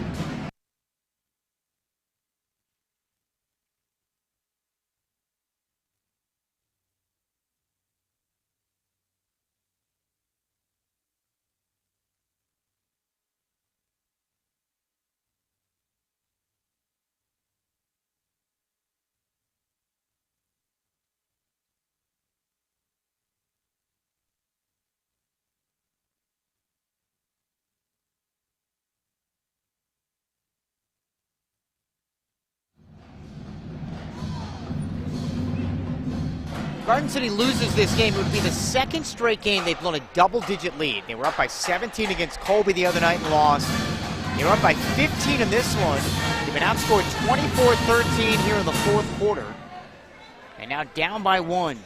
Garden City loses this game, it would be the 2nd straight game they've blown a double-digit lead. They were up by 17 against Colby the other night and lost. They were up by 15 in this one. They've been outscored 24-13 here in the 4th quarter. And now down by 1.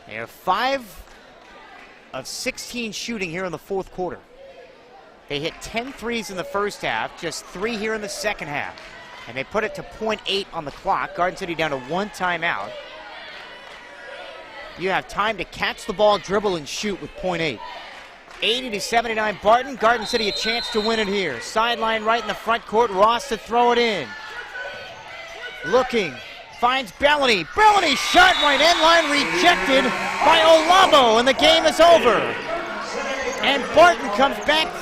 They are 5 of 16 shooting here in the 4th quarter. They hit 10 threes in the first half, just 3 here in the second half. And they put it to .8 on the clock. Garden City down to 1 timeout. You have time to catch the ball, dribble, and shoot with .8. 80-79 Barton. Garden City a chance to win it here. Sideline right in the front court. Ross to throw it in. Looking. Finds Bellany. Bellany shot right end line rejected by Olabo, and the game is over. And Barton comes back